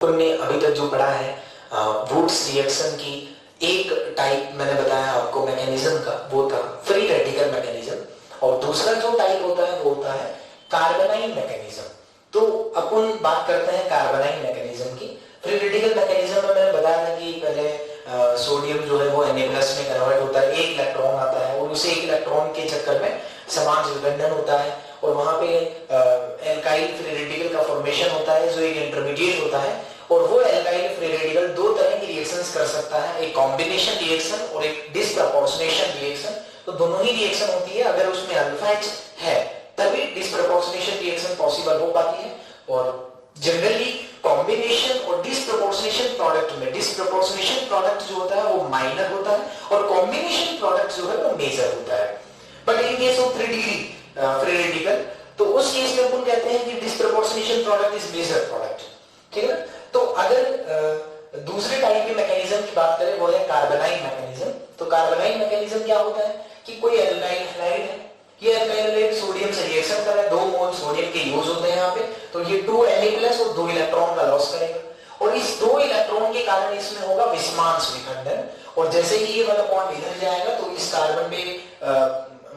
ने अभी तक जो पढ़ा है वुड्स रिएक्शन की एक टाइप मैंने बताया आपको मैकेनिज्म का, वो था फ्री रेडिकल मैकेनिज्म, और दूसरा जो टाइप होता है वो होता है कार्बोनाइल मैकेनिज्म। तो अपन बात करते हैं कार्बोनाइल मैकेनिज्म की। फ्री रेडिकल मैकेनिज्म में मैंने बताया था कि पहले सोडियम जो है वो Na+ में कन्वर्ट होता है, एक इलेक्ट्रॉन आता है और उसे एक इलेक्ट्रॉन के चक्कर में समाज विबंधन होता है और वहां पे एल्काइल फ्री रेडिकल का फॉर्मेशन होता है जो एक इंटरमीडिएट होता है। और वो एल्काइल फ्री रेडिकल दो तरह की रिएक्शंस कर सकता है, एक कॉम्बिनेशन रिएक्शन और एक डिस्प्रपोर्शनेशन रिएक्शन। तो दोनों ही रिएक्शन होती है, अगर उसमें अल्फा H है तभी डिस्प्रपोर्शनेशन रिएक्शन पॉसिबल हो पाती है। और जनरली कॉम्बिनेशन और डिस्प्रपोर्शनेशन प्रोडक्ट में डिस्प्रपोर्शनेशन प्रोडक्ट जो होता है वो माइनर होता है और कॉम्बिनेशन प्रोडक्ट जो है वो मेजर होता है। But in case of 3 degree free radical तो उस केस में अपन कहते हैं कि disproportionation product is major product, ठीक है ना। तो अगर दूसरे टाइप के मैकेनिज्म की बात करें वो है कार्बोनाइल मैकेनिज्म। तो कार्बोनाइल मैकेनिज्म क्या होता है कि कोई एल्काइल हैलाइड है, ये एल्काइल हैलाइड सोडियम से रिएक्शन कर रहा है, 2 मोल सोडियम के यूज होते हैं यहाँ पे, तो ये 2 Na+ और 2 इलेक्ट्रॉन का लॉस करेगा और इस 2 इलेक्ट्रॉन के कारण इसमें होगा विषमांश विखंडन। और जैसे ही ये वाला बॉन्ड इधर जाएगा तो इस कार्बन पे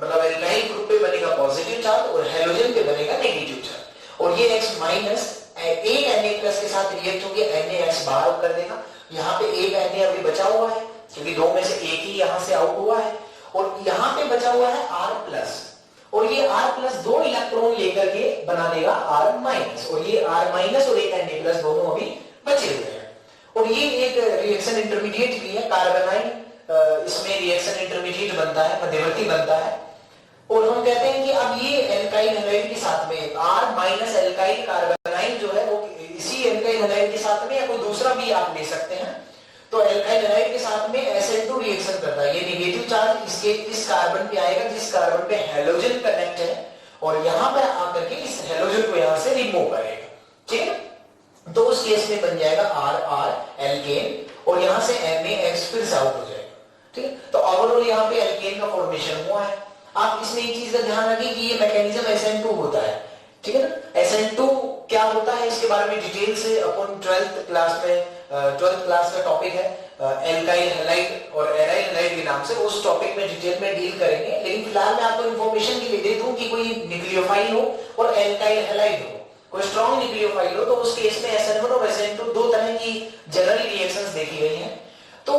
मतलब एल्काइल ग्रुप पे बनेगा पॉजिटिव चार्ज और हेलोजन पे बनेगा नेगेटिव चार्ज, और ये X- एक Na+ के साथ रिएक्ट होकर NaH बाहर कर देगा। यहाँ पे एक Na अभी बचा हुआ है क्योंकि 2 में से एक ही यहाँ से आउट हुआ है, और यहाँ पे बचा हुआ है R+, और ये R+ 2 इलेक्ट्रॉन लेकर के बना देगा R-, और ये R- और एक Na+ दोनों अभी बचे हुए हैं। और ये एक रिएक्शन इंटरमीडिएट भी है कार्बोनाइल, इसमें रिएक्शन इंटरमीडिएट बनता है, मध्यवर्ती बनता है। और हम कहते हैं कि अब ये एल्काइल हैलाइड के साथ में R- एल्काइल कार्बोनाइल जो है वो इसी एल्काइल हैलाइड के साथ में या कोई दूसरा भी आप ले सकते हैं। तो एल्काइल हैलाइड के साथ में Sn2 रिएक्शन करता है, ये नेगेटिव चार्ज इसके इस कार्बन पे आएगा जिस कार्बन पे हेलोजन कनेक्ट है, और यहां पर आकर के इस हेलोजन को यहां से रिमूव करेगा, ठीक है। तो उस केस में बन जाएगा R एल्केन और यहां से NaH फिर से आउट हो जाएगा, ठीक है। तो ओवरऑल यहां पे एल्केन का फॉर्मेशन हुआ है। आप इसमें एक चीज का ध्यान रखिए कि ये मैकेनिज्म Sn2 होता है, ठीक है ना। Sn2 क्या होता है इसके बारे में डिटेल से अपन 12th क्लास का टॉपिक है एल्काइल हैलाइड और एराइल हैलाइड के नाम से, उस टॉपिक में डिटेल में डील करेंगे। लेकिन फिलहाल मैं आपको इंफॉर्मेशन के लिए दे दूं कि कोई न्यूक्लियोफाइल हो और एल्काइल हैलाइड हो, कोई स्ट्रॉन्ग न्यूक्लियोफाइल हो, तो उस केस में Sn1 और Sn2 दो तरह की जनरल रिएक्शंस देखी गई हैं। तो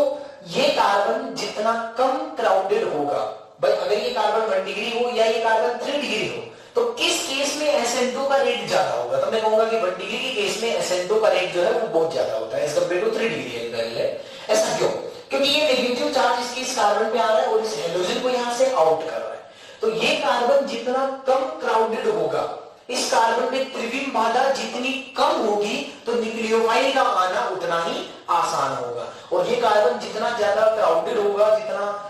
ये कार्बन जितना कम क्राउडेड होगा, भाई अगर ये कार्बन 1 डिग्री हो या ये कार्बन 3 डिग्री हो, तो किस केस में Sn2 का रेट ज्यादा होगा? तो मैं कहूंगा कि 1 डिग्री के केस में Sn2 का रेट जो है वो बहुत ज्यादा होता है as compare to 3 degree alkyl है। ऐसा क्यों? क्योंकि ये नेगेटिव चार्ज इसके इस कार्बन पे आ रहा है और इस हेलोजन को यहां से आउट कर रहा है। तो ये कार्बन जितना कम क्राउडेड होगा, इस कार्बन में त्रिविम बाधा जितनी कम होगी, तो न्यूक्लियोफाइल का आना उतना ही आसान होगा। और ये कार्बन जितना ज्यादा क्राउडेड होगा, जितना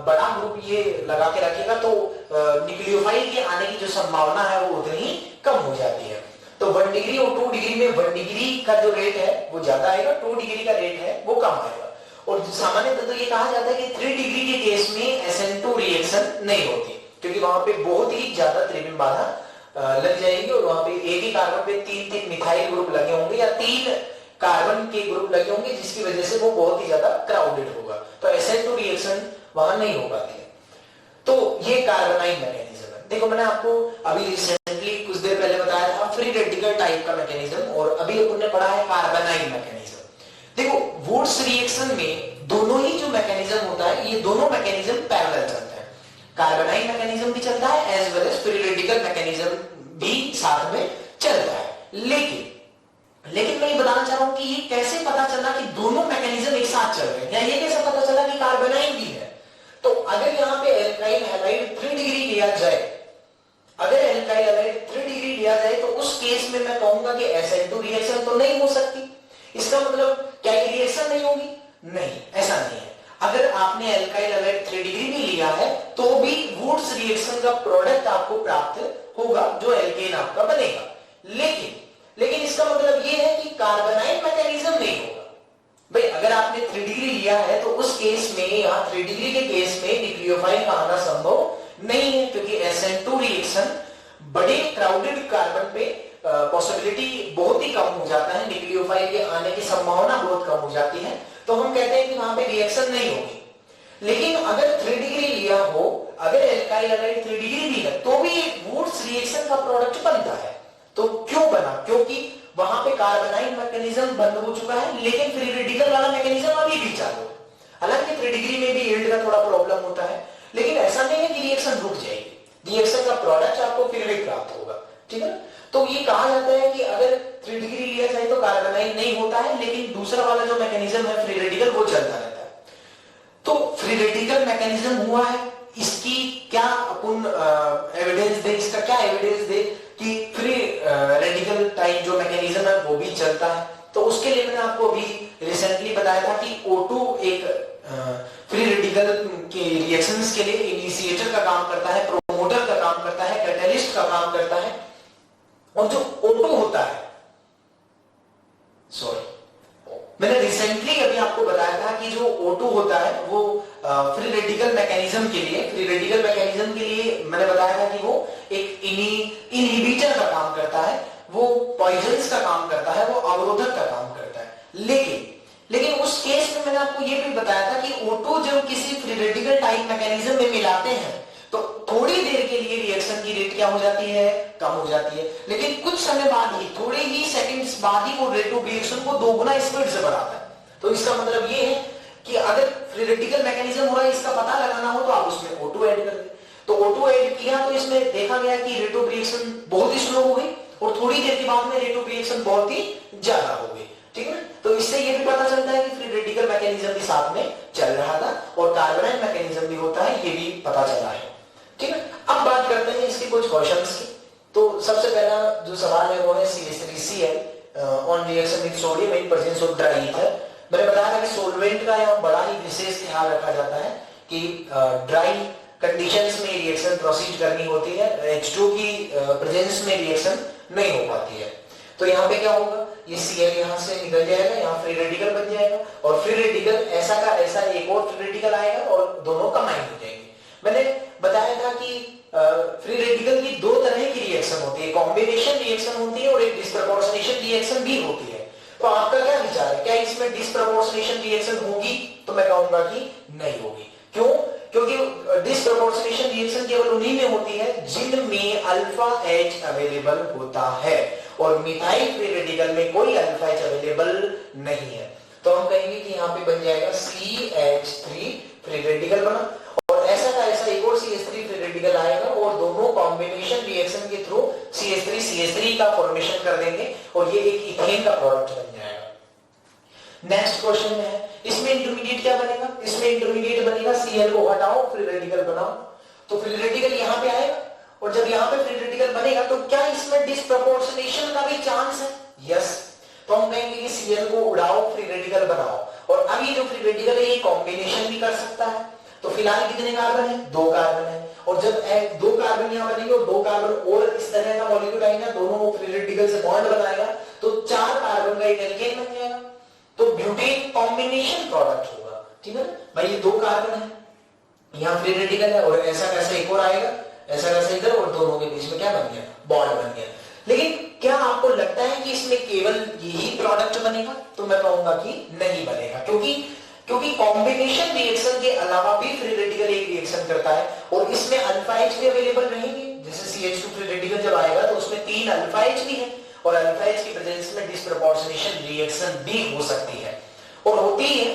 बड़ा ग्रुप ये लगा के रखेगा, तो न्यूक्लियोफाइल के आने की जो संभावना है वो उतनी ही कम हो जाती है। तो 1 डिग्री और 2 डिग्री में 1 डिग्री का जो रेट है वो ज्यादा आएगा, 2 डिग्री का रेट है वो कम आएगा। और सामान्यतः तो ये कहा जाता है कि 3 डिग्री के केस में Sn2 रिएक्शन नहीं होती, क्योंकि वहां पे बहुत ही ज्यादा त्रिविम बाधा लग जाएगी और वहां पे एक ही कार्बन पे 3 मिथाइल ग्रुप लगे होंगे या 3 कार्बन के ग्रुप लगे होंगे, जिसकी वजह से वो बहुत ही ज्यादा क्राउडेड होगा, तो Sn2 रिएक्शन वहां नहीं हो पाती है। तो ये कार्बोनाइल मैकेनिज्म है। देखो मैंने आपको अभी रिसेंटली कुछ देर पहले बताया था फ्री रेडिकल टाइप का मैकेनिज्म, और अभी अपन ने पढ़ा है कार्बोनाइल मैकेनिज्म। देखो वुड्स रिएक्शन में दोनों ही जो मैकेनिज्म होता है, ये दोनों मैकेनिज्म पैरेलल चलते हैं। कार्बोनाइल मैकेनिज्म भी चलता है as well as free radical mechanism भी साथ में चलता है। लेकिन मैं ये बताना चाह रहा हूं कि ये कैसे पता चला कि दोनों मैकेनिज्म एक साथ चल रहे हैं, या ये कैसे पता चला कि कार्बोनाइल भी है? तो अगर यहाँ पे एल्काइल हैलाइड 3 डिग्री लिया जाए, अगर एल्काइल हैलाइड 3 डिग्री लिया जाए, तो उस केस में मैं कहूंगा कि Sn2 रिएक्शन तो नहीं हो सकती। इसका मतलब क्या ये रिएक्शन नहीं होगी? नहीं, ऐसा नहीं है। अगर आपने एल्काइल हैलाइड 3 डिग्री भी लिया है तो भी वुड्स रिएक्शन का प्रोडक्ट आपको प्राप्त होगा जो एल्केन आपका बनेगा। लेकिन इसका मतलब ये है कि कार्बोनाइल मैकेनिज्म नहीं होगा। भाई अगर आपने 3 डिग्री लिया है तो उस केस में, यहां 3 डिग्री के केस में न्यूक्लियोफाइल का आना संभव नहीं है, क्योंकि Sn2 रिएक्शन बड़े क्राउडेड कार्बन पे पॉसिबिलिटी बहुत ही कम हो जाता है, न्यूक्लियोफाइल के आने की संभावना बहुत कम हो जाती है, तो हम कहते हैं कि वहां पे रिएक्शन नहीं होगी। लेकिन अगर 3 डिग्री लिया हो, अगर एल्काइल हैलाइड 3 डिग्री भी है, तो भी वुड्स रिएक्शन का प्रोडक्ट बनता है। तो क्यों बना? क्योंकि वहां पे कार्बोनाइल मैकेनिज्म बंद हो चुका है, लेकिन फ्री रेडिकल वाला मैकेनिज्म अभी भी चालू है। हालांकि 3 डिग्री में भी यील्ड का थोड़ा प्रॉब्लम होता है, लेकिन ऐसा नहीं है कि रिएक्शन रुक जाएगी, रिएक्शन का प्रोडक्ट आपको फिर भी प्राप्त होगा। ठीक है, तो ये कहा जाता है कि अगर 3 डिग्री लिया जाए तो कार्बोनाइल नहीं होता है, लेकिन दूसरा वाला जो मैकेनिज्म है फ्री रेडिकल, वो चलता रहता है। तो फ्री रेडिकल मैकेनिज्म हुआ है, इसकी क्या अपन एविडेंस दे, इसका क्या एविडेंस दे कि फ्री रेडिकल टाइप जो मैकेनिज्म है वो भी चलता है? तो उसके लिए मैंने आपको अभी रिसेंटली बताया था कि O2 एक फ्री रेडिकल के रिएक्शंस के लिए इनिशिएटर का काम करता है, प्रोमोटर का काम करता है, कैटलिस्ट का काम करता है। और जो O2 होता है, मैंने रिसेंटली अभी आपको बताया था कि जो O2 होता है वो फ्री रेडिकल मैकेनिज्म के लिए मैंने बताया था कि वो एक इनहिबिटर का काम करता है, वो पॉइजन्स का काम करता है, वो अवरोधक का काम करता है। लेकिन उस केस में मैंने आपको ये भी बताया था कि O2 जब किसी फ्री रेडिकल टाइप मैकेनिज्म में मिलाते हैं तो थोड़ी देर के लिए रिएक्शन की रेट क्या हो जाती है? कम हो जाती है, लेकिन कुछ समय बाद ही, थोड़े ही सेकंड्स बाद ही वो रेट ऑफ रिएक्शन को दोगुना स्पीड से बढ़ाता है। तो इसका मतलब ये है कि अगर फ्री रेडिकल मैकेनिज्म हो रहा है, इसका पता लगाना हो तो आप उसमें O2 ऐड कर दें। तो O2 ऐड किया तो इसमें देखा गया कि रेट ऑफ रिएक्शन बहुत ही स्लो हो गई और थोड़ी देर के बाद में रेट ऑफ रिएक्शन बहुत ही ज्यादा हो गई। ठीक है, तो इससे ये भी पता चलता है कि फ्री रेडिकल मैकेनिज्म भी साथ में चल रहा था और कार्बोनाइल मैकेनिज्म भी होता है, ये भी पता चला है। ठीक है, अब बात करते हैं इसके कुछ क्वेश्चंस की। तो सबसे पहला जो सवाल है वो है CH3Cl on reaction with sodium in presence of dry ether. मैंने बताया था कि सॉल्वेंट का यहाँ बड़ा ही विशेष ध्यान रखा जाता है कि ड्राई कंडीशंस में रिएक्शन प्रोसीड करनी होती है, H2 की प्रेजेंस में रिएक्शन नहीं हो पाती है। तो यहाँ पे क्या होगा, ये Cl यहाँ से निकल जाएगा, यहाँ फ्री रेडिकल बन जाएगा और फ्री रेडिकल ऐसा का ऐसा एक और फ्री रेडिकल आएगा और दोनों कंबाइन हो जाएंगे। मैंने बताया था कि फ्री रेडिकल की दो तरह की रिएक्शन होती है, कॉम्बिनेशन रिएक्शन होती है और एक डिस्प्रपोर्शनेशन रिएक्शन भी होती है। तो आपका क्या विचार है, क्या इसमें डिस्प्रपोर्शनेशन रिएक्शन होगी? तो मैं कहूंगा कि नहीं होगी। क्यों? क्योंकि डिस्प्रपोर्शनेशन रिएक्शन केवल उन्हीं में होती है जिनमें अल्फा H अवेलेबल होता है और मिथाइल फ्री रेडिकल में कोई अल्फा H अवेलेबल नहीं है। तो हम कहेंगे कि यहाँ पे बन जाएगा CH3 फ्री रेडिकल बना और ऐसा का ऐसा एक और CH3 फ्री रेडिकल आएगा और दोनों कॉम्बिनेशन रिएक्शन के थ्रू CH3 का फॉर्मेशन कर देंगे और ये एक इथेन का प्रोडक्ट बन जाएगा। नेक्स्ट क्वेश्चन में है, इसमें इंटरमीडिएट क्या बनेगा? इसमें इंटरमीडिएट बनेगा Cl को हटाओ, फ्री रेडिकल बनाओ। तो फ्री रेडिकल यहाँ पे आएगा और जब यहाँ पे फ्री रेडिकल बनेगा तो क्या इसमें डिस्प्रपोर्शनेशन का भी चांस है? यस। तो हम कहेंगे कि Cl को उड़ाओ, फ्री रेडिकल बनाओ और अब ये जो फ्री रेडिकल है ये कॉम्बिनेशन भी कर सकता है। तो फिलहाल कितने कार्बन है? 2 कार्बन है और जब 2 कार्बन यहाँ बनेंगे और 2 कार्बन और इस तरह का मॉलिक्यूल आएगा, दोनों फ्री रेडिकल से बॉन्ड बनाएगा तो 4 कार्बन का एक एल्केन बन जाएगा। तो ब्यूटेन कॉम्बिनेशन प्रोडक्ट होगा। ठीक है भाई, ये 2 कार्बन है, यहाँ फ्री रेडिकल है और ऐसा कैसा एक और आएगा, ऐसा कैसा इधर और दोनों के बीच में क्या बन गया? बॉन्ड बन गया। लेकिन क्या आपको लगता है कि इसमें केवल यही प्रोडक्ट बनेगा? तो मैं कहूंगा कि नहीं बनेगा, क्योंकि कॉम्बिनेशन रिएक्शन के अलावा भी फ्री रेडिकल एक रिएक्शन करता है और इसमें अल्फा H भी अवेलेबल रहेंगे। जैसे CH2 फ्री रेडिकल जब आएगा तो उसमें 3 अल्फा H भी है और अल्फा H की प्रेजेंस में डिस्प्रपोर्शनेशन रिएक्शन भी हो सकती है और होती है।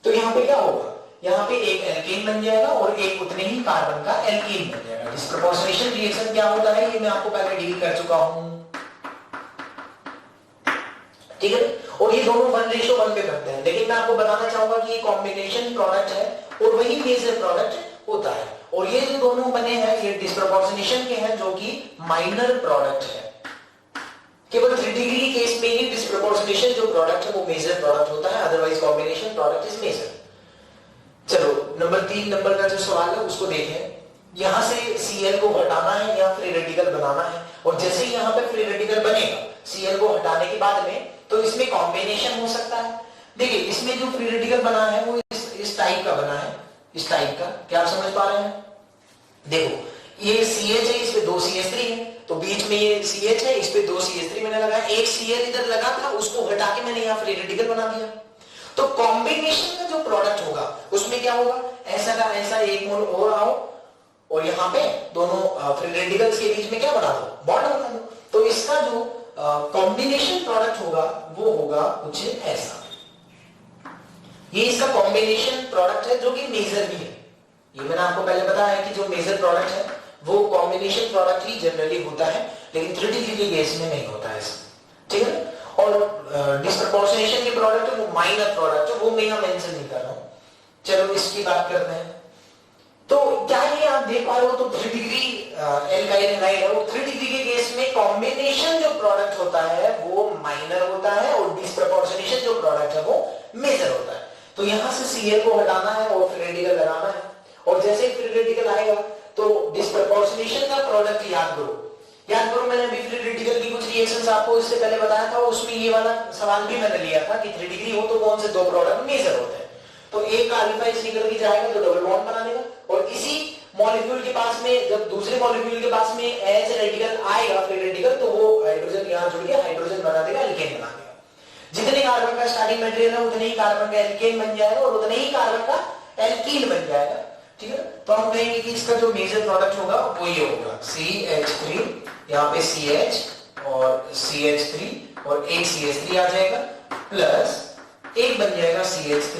तो यहाँ पे क्या होगा, यहाँ पे एक एल्केन बन जाएगा और एक उतने ही कार्बन का एल्कीन बन जाएगा। डिस्प्रपोर्शनेशन रिएक्शन क्या होता है ये मैं आपको पहले डील कर चुका हूं। ठीक है, और ये दोनों 1:1 पे बनते हैं, लेकिन मैं आपको बताना चाहूंगा कि ये कॉम्बिनेशन प्रोडक्ट है और वही मेजर प्रोडक्ट होता है और ये जो दोनों बने हैं ये डिस्प्रपोर्शनेशन के हैं जो कि माइनर प्रोडक्ट है। केवल 3 डिग्री केस में ही डिस्प्रपोर्शनेशन जो प्रोडक्ट है वो मेजर प्रोडक्ट होता है, otherwise combination product is major. चलो नंबर 3 नंबर का जो सवाल है उसको देखें। यहां से Cl को हटाना है या फ्री रेडिकल बनाना है और जैसे ही यहां पे फ्री रेडिकल बनेगा Cl को हटाने के बाद में तो इसमें कॉम्बिनेशन हो सकता है। देखिए इसमें जो फ्री रेडिकल बना है वो इस टाइप का बना है, इस टाइप का। क्या आप समझ पा रहे हैं? देखो ये CH है, इसमें 2 CH3 है, तो बीच में ये CH है, इस पे 2 CH3 मैंने लगाया, एक Cl इधर लगा था उसको हटा के मैंने यहाँ फ्री रेडिकल बना दिया। तो कॉम्बिनेशन का जो प्रोडक्ट होगा उसमें क्या होगा, ऐसा का ऐसा एक मोल और आओ और यहाँ पे दोनों फ्री रेडिकल्स के बीच में क्या बना दो, बॉन्ड बना दो। तो इसका जो कॉम्बिनेशन प्रोडक्ट होगा वो होगा कुछ ऐसा। ये इसका कॉम्बिनेशन प्रोडक्ट है जो कि मेजर भी है। ये मैंने आपको पहले बताया कि जो मेजर प्रोडक्ट है वो कॉम्बिनेशन प्रोडक्ट ही जनरली होता है, लेकिन 3 डिग्री के केस में नहीं होता है, ठीक है। और डिस्प्रपोर्शनेशन के प्रोडक्ट है वो माइनर प्रोडक्ट है, वो मैं यहां मेंशन नहीं कर रहा हूं। चलो इसकी बात करते हैं। तो क्या ये आप देख पा रहे हो, तो 3 डिग्री एल्काइल हैलाइड है, वो 3 डिग्री के केस में कॉम्बिनेशन जो प्रोडक्ट होता है वो माइनर होता है और डिस्प्रपोर्शनेशन जो प्रोडक्ट है वो मेजर होता है। तो यहां से Cl को हटाना है और फ्री रेडिकल लगाना है, और जैसे ही फ्री रेडिकल आएगा तो डिस्प्रपोर्शनेशन का प्रोडक्ट याद करो मैंने अभी फ्री रेडिकल की कुछ रिएक्शंस आपको इससे पहले बताया था, उसमें ये वाला सवाल भी मैंने लिया था कि 3 डिग्री हो तो कौन से 2 प्रोडक्ट मेजर होते हैं। तो एक का अल्फा इस निकल के जाएगा तो डबल बॉन्ड बना देगा, और इसी मॉलिक्यूल के पास में जब दूसरे मॉलिक्यूल के पास में एच रेडिकल आएगा फ्री रेडिकल, तो वो हाइड्रोजन यहां जुड़ के हाइड्रोजन बना देगा, एल्केन बना देगा। जितने कार्बन का स्टार्टिंग मटेरियल है उतने ही कार्बन का एल्केन बन जाएगा और उतने ही कार्बन का एल्कीन बन जाएगा, ठीक है। तो हम कहेंगे कि इसका जो मेजर प्रोडक्ट होगा वो ये होगा CH3, यहाँ पे CH और CH3 और एक CH3 आ जाएगा, प्लस एक बन जाएगा CH3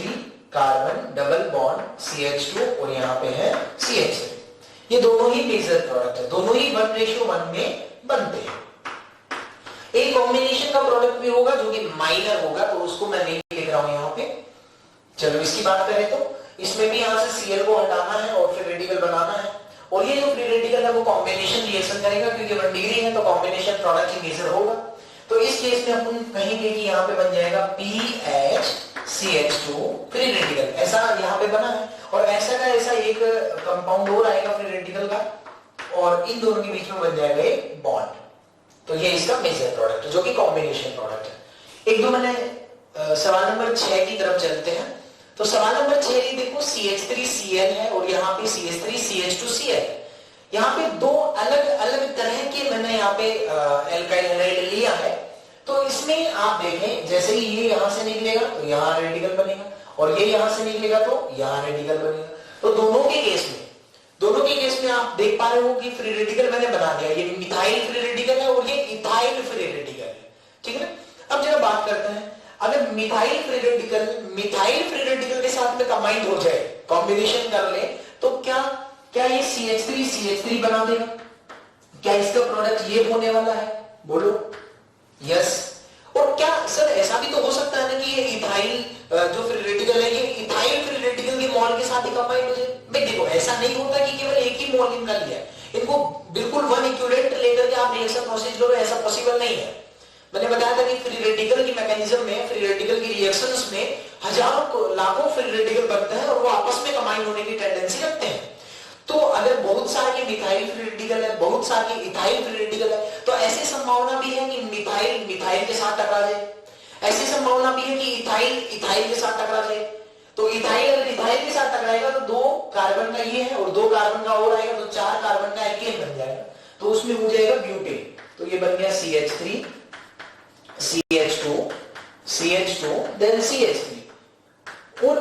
carbon double bond CH2 और यहाँ पे है CH3। ये दोनों ही मेजर प्रोडक्ट है, दोनों ही 1:1 में बनते हैं। एक कॉम्बिनेशन का प्रोडक्ट भी होगा जो कि माइनर होगा, तो उसको मैं नहीं लिख रहा हूं यहाँ पे। चलो इसकी बात करें तो इसमें भी यहां से Cl को हटाना है और फिर रेडिकल बनाना है, और ये जो फ्री रेडिकल है वो कॉम्बिनेशन रिएक्शन करेगा, क्योंकि 1 डिग्री है तो कॉम्बिनेशन प्रोडक्ट ही मेजर होगा। तो इस केस में अपन कहेंगे कि यहाँ पे बन जाएगा PHCH2 फ्री रेडिकल, ऐसा यहाँ पे बना है, और ऐसा का ऐसा एक कंपाउंड और आएगा फ्री रेडिकल का, और इन दोनों के बीच में बन जाएगा एक बॉन्ड। तो ये इसका मेजर प्रोडक्ट है जो कि कॉम्बिनेशन प्रोडक्ट है। एक दो मैंने सवाल नंबर 6 की तरफ चलते हैं। तो सवाल नंबर 6 ये देखो, CH3Cl है और यहाँ पे CH3CH2Cl। यहाँ पे दो अलग अलग तरह के मैंने यहाँ पे एल्काइल हैलाइड लिया है। तो इसमें आप देखें, जैसे ही ये यहाँ से निकलेगा तो यहाँ रेडिकल बनेगा, और ये यहाँ से निकलेगा तो यहाँ रेडिकल बनेगा। तो दोनों के केस में आप देख पा रहे हो कि फ्री रेडिकल मैंने बना दिया, ये मिथाइल फ्री रेडिकल है और ये इथाइल फ्री रेडिकल है, ठीक है ना। अब जरा बात करते हैं, अगर मिथाइल फ्री रेडिकल के साथ में कंबाइंड हो जाए, कॉम्बिनेशन कर ले, तो क्या ये CH3 बना देगा? क्या इसका प्रोडक्ट ये होने वाला है? बोलो यस। और क्या सर ऐसा भी तो हो सकता है ना कि ये इथाइल जो फ्री रेडिकल है ये इथाइल फ्री रेडिकल के मॉल के साथ ही कंबाइंड हो जाए? भाई देखो, ऐसा नहीं होता कि केवल एक ही मॉल इनका लिया है, इनको बिल्कुल 1 इक्विवेलेंट लेकर के आप रिएक्शन प्रोसेस करो, ऐसा पॉसिबल नहीं है। मैंने बताया था कि फ्री रेडिकल की मैकेनिज्म में, फ्री रेडिकल की रिएक्शंस में हजारों लाखों फ्री रेडिकल बनते हैं और वो आपस में कंबाइन होने की टेंडेंसी रखते हैं। तो अगर बहुत सारे मिथाइल फ्री रेडिकल है, बहुत सारे इथाइल फ्री रेडिकल है, तो ऐसी संभावना भी है कि मिथाइल के साथ टकरा जाए, ऐसी संभावना भी है कि इथाइल के साथ टकरा जाए। तो इथाइल अगर इथाइल के साथ टकराएगा तो 2 कार्बन का ये है और 2 कार्बन का और आएगा, तो 4 कार्बन का एल्केन बन जाएगा, तो उसमें हो जाएगा ब्यूटेन। तो ये बन गया CH3 CH2 देन CH3। और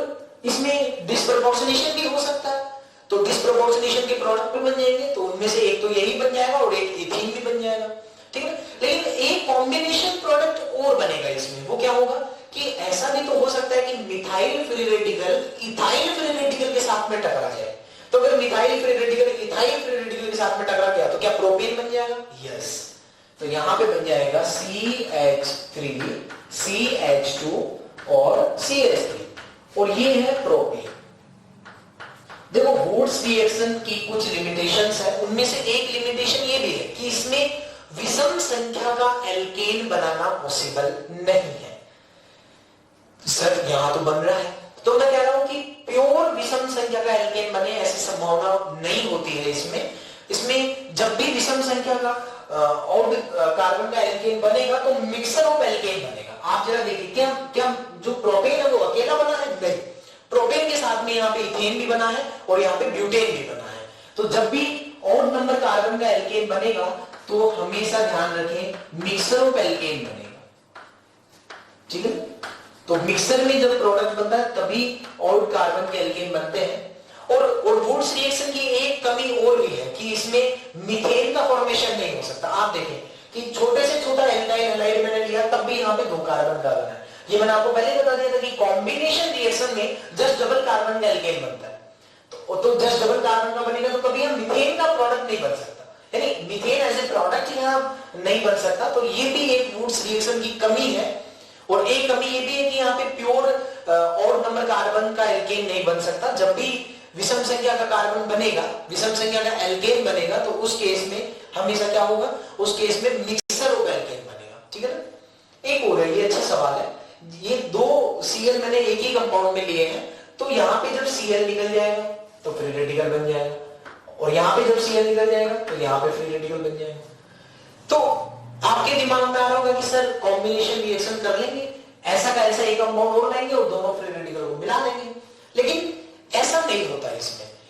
इसमें डिस्प्रपोर्शनेशन भी हो सकता है, तो डिस्प्रपोर्शनेशन के प्रोडक्ट भी बन जाएंगे, तो उनमें से एक तो यही बन जाएगा और एक इथीन भी बन जाएगा, ठीक है। लेकिन एक कॉम्बिनेशन प्रोडक्ट और बनेगा इसमें, वो क्या होगा कि ऐसा भी तो हो सकता है कि methyl free radical ethyl free radical के साथ में टकरा जाए। तो अगर methyl free radical ethyl free radical के साथ में टकरा गया तो क्या प्रोपेन बन जाएगा? यस। तो यहां पे बन जाएगा CH3 CH2 और CH3, और ये है प्रोपेन। देखो, वुड्स रिएक्शन की कुछ लिमिटेशंस है, उनमें से एक लिमिटेशन ये भी है कि इसमें विषम संख्या का एल्केन बनाना पॉसिबल नहीं है। सर यहां तो बन रहा है, तो मैं कह रहा हूं कि प्योर विषम संख्या का एल्केन बने ऐसी संभावना नहीं होती है इसमें जब भी विषम संख्या का और कार्बन का एल्केन बनेगा तो मिक्सर ऑफ एल्केन बनेगा। आप जरा देखिए, क्या जो प्रोपेन है वो अकेला बना है? नहीं, प्रोपेन के साथ में यहाँ पे इथेन भी बना है और यहाँ पे ब्यूटेन भी बना है। तो जब भी ऑड नंबर कार्बन का एल्केन बनेगा तो हमेशा ध्यान रखें मिक्सर ऑफ एल्केन बनेगा, ठीक है। तो मिक्सर में जब प्रोडक्ट बनता है तभी और कार्बन के एल्केन बनते हैं। और वुड्स रिएक्शन की एक कमी और भी है कि इसमें मीथेन का फॉर्मेशन नहीं हो सकता। आप देखें कि छोटे से छोटा एल्काइल हैलाइड मैंने लिया तब भी यहाँ पे 2 कार्बन का बना है। ये मैंने आपको पहले बता दिया था कि कॉम्बिनेशन रिएक्शन में जस्ट डबल कार्बन का एल्केन बनता है। तो जस्ट डबल कार्बन का बनेगा तो कभी हम मीथेन का प्रोडक्ट नहीं बन सकता, यानी मीथेन एज ए प्रोडक्ट यहाँ नहीं बन सकता। तो ये भी एक वुड्स रिएक्शन की कमी है। और एक कमी ये भी है कि यहाँ पे प्योर ऑड नंबर कार्बन का एल्केन नहीं बन सकता। जब भी विषम संख्या का कार्बन बनेगा, विषम संख्या का एल्केन बनेगा, तो उस केस में हमेशा क्या होगा, उस केस में मिक्सर ऑफ एल्केन बनेगा, ठीक है ना। एक और है, ये अच्छा सवाल है, ये 2 Cl मैंने एक ही कंपाउंड में लिए हैं, तो यहाँ पे जब Cl निकल जाएगा तो फ्री रेडिकल बन जाएगा, और यहाँ पे जब Cl निकल जाएगा तो यहाँ पे फ्री रेडिकल बन जाएगा। तो आपके दिमाग में आ रहा होगा कि सर कॉम्बिनेशन रिएक्शन कर लेंगे, ऐसा का ऐसा एक कंपाउंड और लाएंगे और दोनों फ्री रेडिकल को मिला लेंगे, लेकिन ऐसा नहीं होता है।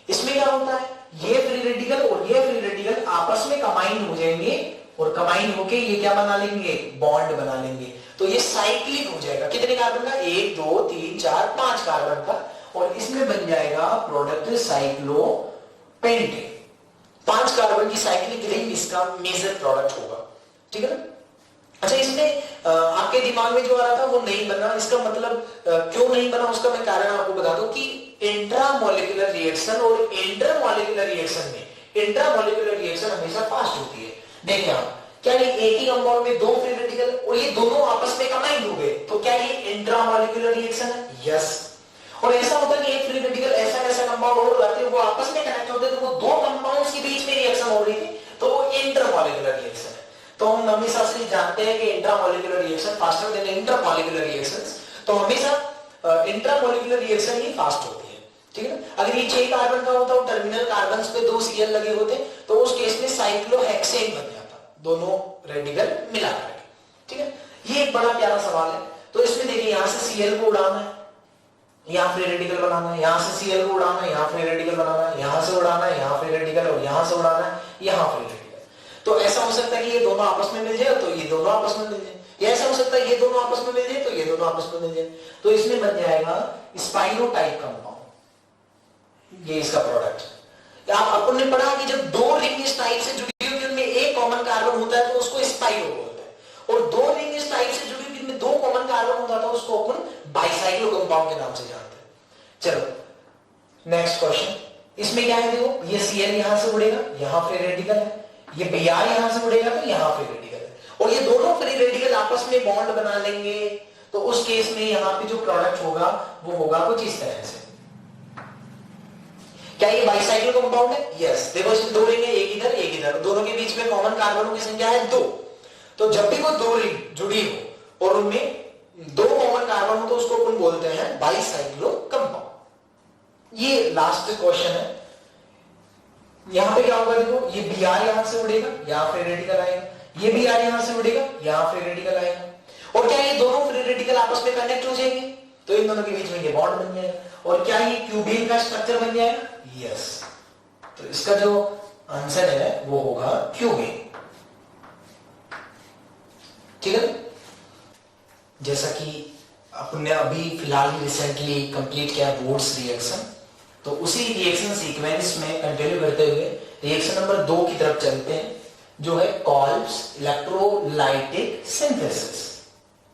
इसमें क्या होता है, ये फ्री रेडिकल और ये फ्री रेडिकल आपस में कंबाइन हो जाएंगे, और कंबाइन होके ये क्या बना लेंगे, बॉन्ड बना लेंगे। तो ये साइक्लिक हो जाएगा, कितने कार्बन का, 1 2 3 4 5 कार्बन का, और इसमें बन जाएगा प्रोडक्ट साइक्लोपेंटेन। 5 कार्बन की साइक्लिक रिंग इसका मेजर प्रोडक्ट होगा, ठीक है ना। अच्छा, इसमें आपके दिमाग में जो आ रहा था वो नहीं बना, इसका मतलब क्यों नहीं बना उसका मैं कारण आपको बता दूं कि इंट्रामोलिकुलर रिएक्शन और इंटरमोलिकुलर रिएक्शन में, इंट्रामोलिकुलर रिएक्शन हमेशा फास्ट होती है। देखिए आप, क्या ये एक ही कंपाउंड में 2 फ्री रेडिकल और ये दोनों आपस में कंबाइन हो गए, तो क्या ये इंट्रामोलिकुलर रिएक्शन है? यस। और ऐसा होता है कि एक फ्री रेडिकल ऐसा कंपाउंड और लाते हैं, वो आपस में कनेक्ट होते हैं, तो वो 2 कंपाउंड्स के बीच में रिएक्शन हो रही थी, तो वो इंटरमोलिकुलर रिएक्शन है। तो हम हमेशा से जानते हैं कि intramolecular reaction faster than intermolecular reactions, तो हमेशा इंट्रामोलिकुलर रिएक्शन ही फास्ट होती है, ठीक है ना। अगर ये 6 कार्बन का होता, टर्मिनल कार्बन पे 2 Cl लगे होते, तो उस केस में साइक्लोहेक्सेन बन जाता, दोनों रेडिकल मिला करके, ठीक है। ये एक बड़ा प्यारा सवाल है। तो इसमें देखिए, यहां से Cl को उड़ाना है, यहां फ्री रेडिकल बनाना है, यहां से Cl को उड़ाना है, यहां फ्री रेडिकल बनाना है, यहां से उड़ाना है, यहां फ्री रेडिकल, और यहां से उड़ाना है, यहां फ्री रेडिकल। तो ऐसा हो सकता है कि ये दोनों आपस में मिल जाए तो ये दोनों आपस में मिल जाए, या ऐसा हो सकता है ये दोनों आपस में मिल जाए तो ये दोनों आपस में मिल जाए। तो इसमें बन जाएगा स्पाइरो टाइप कंपाउंड, ये इसका प्रोडक्ट। आप अपन ने पढ़ा कि जब 2 रिंग इस टाइप से जुड़ी हुई उनमें एक कॉमन कार्बन होता है तो उसको स्पाइरो बोलते हैं, और 2 रिंग इस टाइप से जुड़ी हुई उनमें 2 कॉमन कार्बन होता था उसको अपन बाइसाइक्लो कंपाउंड के नाम से जानते हैं। चलो नेक्स्ट क्वेश्चन, इसमें क्या है, देखो ये Cl यहां से उड़ेगा, यहां फ्री रेडिकल है, ये Br यहां से उड़ेगा तो यहां फ्री रेडिकल है, और ये दोनों फ्री रेडिकल आपस में बॉन्ड बना लेंगे, तो उस केस में यहां पे जो प्रोडक्ट होगा वो होगा कुछ इस तरह से। क्या ये बाइसाइक्लो कंपाउंड है? यस। देखो इसमें 2 रिंग है, एक इधर एक इधर, दोनों के बीच में कॉमन कार्बनों की संख्या है 2। तो जब भी कोई 2 रिंग जुड़ी हो और उनमें 2 कॉमन कार्बन हो तो उसको अपन बोलते हैं बाइसाइक्लो कंपाउंड। ये लास्ट क्वेश्चन है। यहां पे क्या होगा, देखो ये Br यहां से उड़ेगा, यहां फ्री रेडिकल आएगा, ये Br यहां से उड़ेगा, यहां फ्री रेडिकल आएगा, और क्या ये दोनों फ्री रेडिकल आपस में कनेक्ट हो जाएंगे, तो इन दोनों के बीच में ये बॉन्ड बन जाएगा, और क्या ये क्यूबेन का स्ट्रक्चर बन जाएगा? यस। तो इसका जो आंसर है वो होगा क्यूबेन, ठीक है। जैसा कि अपने अभी फिलहाल रिसेंटली कंप्लीट किया वुड्स रिएक्शन, तो उसी रिएक्शन सीक्वेंस में कंटिन्यू करते हुए रिएक्शन नंबर 2 की तरफ चलते हैं, जो है कॉल्ब्स इलेक्ट्रोलाइटिक सिंथेसिस,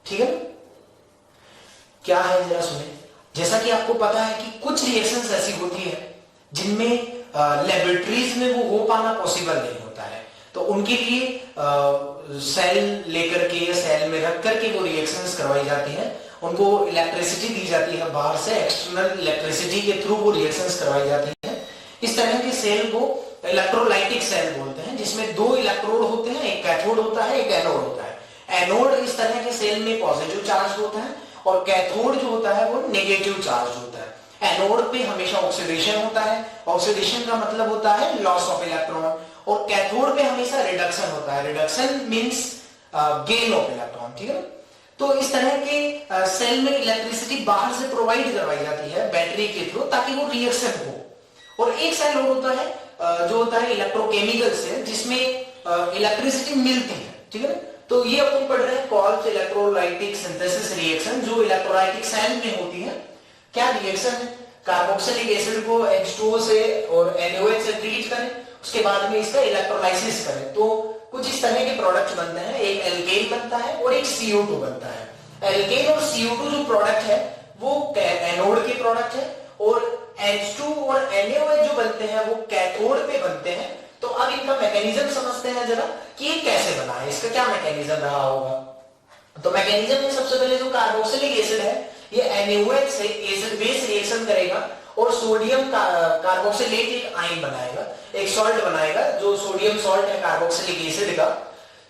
ठीक है। क्या है जरा सुने। जैसा कि आपको पता है कि कुछ रिएक्शंस ऐसी होती है जिनमें लेबोरेटरीज में वो हो पाना पॉसिबल नहीं होता है, तो उनके लिए सेल लेकर के या सेल में रख करके वो रिएक्शंस करवाई जाती हैं, उनको इलेक्ट्रिसिटी दी जाती है बाहर से, एक्सटर्नल इलेक्ट्रिसिटी के थ्रू वो रिएक्शंस करवाई जाती है। इस तरह के सेल को इलेक्ट्रोलाइटिक सेल बोलते हैं, जिसमें 2 इलेक्ट्रोड होते हैं, एक कैथोड होता है, एक एनोड होता है। एनोड इस तरह के सेल में पॉजिटिव चार्ज होता है, और कैथोड जो होता है वो नेगेटिव चार्ज होता है। एनोड पे हमेशा ऑक्सीडेशन होता है, ऑक्सीडेशन का मतलब होता है लॉस ऑफ इलेक्ट्रॉन, और कैथोड पे हमेशा रिडक्शन होता है, reduction means gain of electron, ठीक है। तो इस तरह के सेल में इलेक्ट्रिसिटी बाहर से प्रोवाइड करवाई जाती है बैटरी के थ्रू, ताकि वो रिएक्शन हो। और एक सेल और होता है जो होता है इलेक्ट्रोकेमिकल सेल, जिसमें इलेक्ट्रिसिटी मिलती है, ठीक है ना। तो ये अपन पढ़ रहे हैं कॉल्स इलेक्ट्रोलाइटिक सिंथेसिस रिएक्शन, जो इलेक्ट्रोलाइटिक सैंड में होती है। क्या रिएक्शन है, कार्बोक्सिलिक एसिड को H2O से और NaOH से ट्रीट करें, उसके बाद में इसका इलेक्ट्रोलाइसिस करें, तो कुछ इस तरह के प्रोडक्ट बनते हैं। एक एल्केन बनता है और एक CO2 बनता है। एल्केन और CO2 जो प्रोडक्ट है वो एनोड के प्रोडक्ट है, और H2 और NaOH जो बनते हैं वो कैथोड पे बनते हैं। तो अब इनका मैकेनिज्म समझते हैं जरा कि ये कैसे बना है, इसका क्या मैकेनिज्म रहा होगा। तो मैकेनिज्म में सबसे पहले जो कार्बोक्सिलिक एसिड है ये NaOH से एसिड बेस रिएक्शन करेगा और सोडियम कार्बोक्सिलेट एक आयन बनाएगा, एक सॉल्ट बनाएगा जो सोडियम सॉल्ट है कार्बोक्सिलिक एसिड का।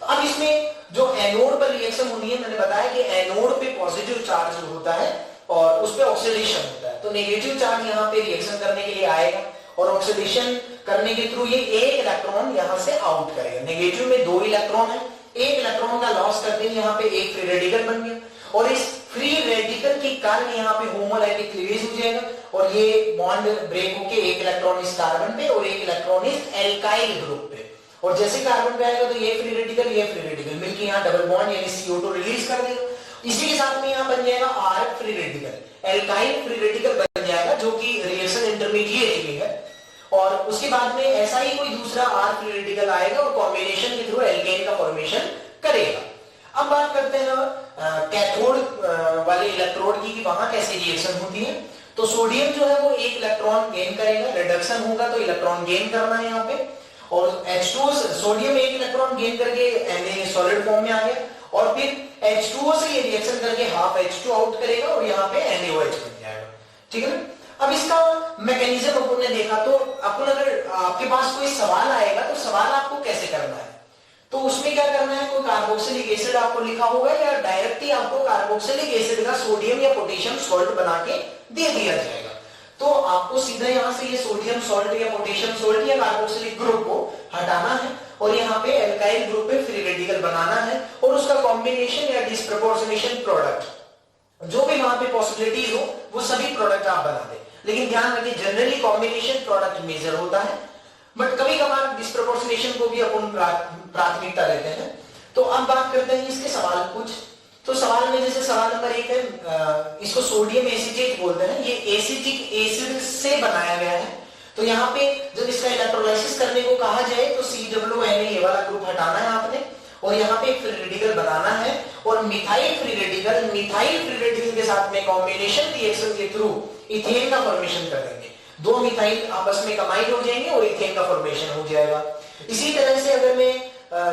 तो अब इसमें जो एनोड पर रिएक्शन होनी है, मैंने बताया कि एनोड पे पॉजिटिव चार्ज होता है और उस पे ऑक्सीडेशन होता है, तो नेगेटिव चार्ज यहाँ पे रिएक्शन करने के लिए आएगा और ऑक्सीडेशन करने के थ्रू ये एक इलेक्ट्रॉन यहाँ से आउट करेगा। नेगेटिव में 2 इलेक्ट्रॉन है, एक इलेक्ट्रॉन का लॉस करते हैं, यहाँ पे एक फ्री रेडिकल बन गया और इस फ्री रेडिकल के कारण यहाँ पे होमोलाइटिक क्लीवेज हो जाएगा और ये बॉन्ड ब्रेक होके एक इलेक्ट्रॉन इस कार्बन पे और एक इलेक्ट्रॉन इस एल्काइल ग्रुप पे, और जैसे कार्बन पे आएगा तो ये फ्री रेडिकल मिलके यहाँ डबल बॉन्ड यानी CO2 रिलीज कर देगा। इसी के साथ में यहाँ बन जाएगा R free radical, alkyl free radical बन जाएगा जो कि रिएक्शन इंटरमीडिएट ही है। और उसके बाद में ऐसा ही कोई दूसरा R फ्री रेडिकल आएगा और कॉम्बिनेशन के थ्रू एल्केन का फॉर्मेशन करेगा। अब बात करते हैं कैथोड वाले इलेक्ट्रोड की, कि वहां कैसे रिएक्शन होती है। तो सोडियम जो है वो एक इलेक्ट्रॉन गेन करेगा, रिडक्शन होगा तो इलेक्ट्रॉन गेन करना है यहाँ पे, और H2O सोडियम एक इलेक्ट्रॉन गेन करके Na सॉलिड फॉर्म में आ गया और फिर H2O से ये रिएक्शन करके हाफ H2 आउट करेगा और यहाँ पे NaOH बन जाएगा, ठीक है ना। अब इसका मैकेनिज्म अपन ने देखा, तो अपन अगर आपके पास कोई सवाल आएगा तो सवाल आपको कैसे करना है, तो उसमें क्या करना है, कोई कार्बोक्सिलिक एसिड आपको लिखा होगा या डायरेक्टली आपको कार्बोक्सिलिक एसिड का सोडियम या पोटेशियम सॉल्ट बना के दे दिया जाएगा। तो आपको सीधा यहाँ से ये सोडियम सॉल्ट या पोटेशियम सॉल्ट या कार्बोक्सिलिक ग्रुप को हटाना है और यहाँ पे एल्काइल ग्रुप पे फ्री रेडिकल बनाना है और उसका कॉम्बिनेशन या डिस्प्रोपोर्शनेशन प्रोडक्ट जो भी वहां पे पॉसिबिलिटीज हो वो सभी प्रोडक्ट आप बना दें। लेकिन ध्यान रखिए जनरली कॉम्बिनेशन प्रोडक्ट मेजर होता है, बट कभी कभार डिस्प्रोपोर्शनेशन को भी अपन प्राथमिकता देते हैं। तो अब बात करते हैं इसके सवाल कुछ। तो सवाल में जैसे सवाल नंबर 1 है, इसको सोडियम एसीटेट बोलते हैं, ये एसिटिक एसिड से बनाया गया है। तो यहाँ पे जब इसका इलेक्ट्रोलाइसिस करने को कहा जाए तो COONA ये वाला ग्रुप हटाना है आपने और यहाँ पे एक फ्री रेडिकल बनाना है और मिथाइल फ्री रेडिकल के साथ में कॉम्बिनेशन रिएक्शन के थ्रू इथेन का फॉर्मेशन कर देंगे। 2 मिथाइल आपस में कंबाइन हो जाएंगे और इथेन का फॉर्मेशन हो जाएगा। इसी तरह से अगर मैं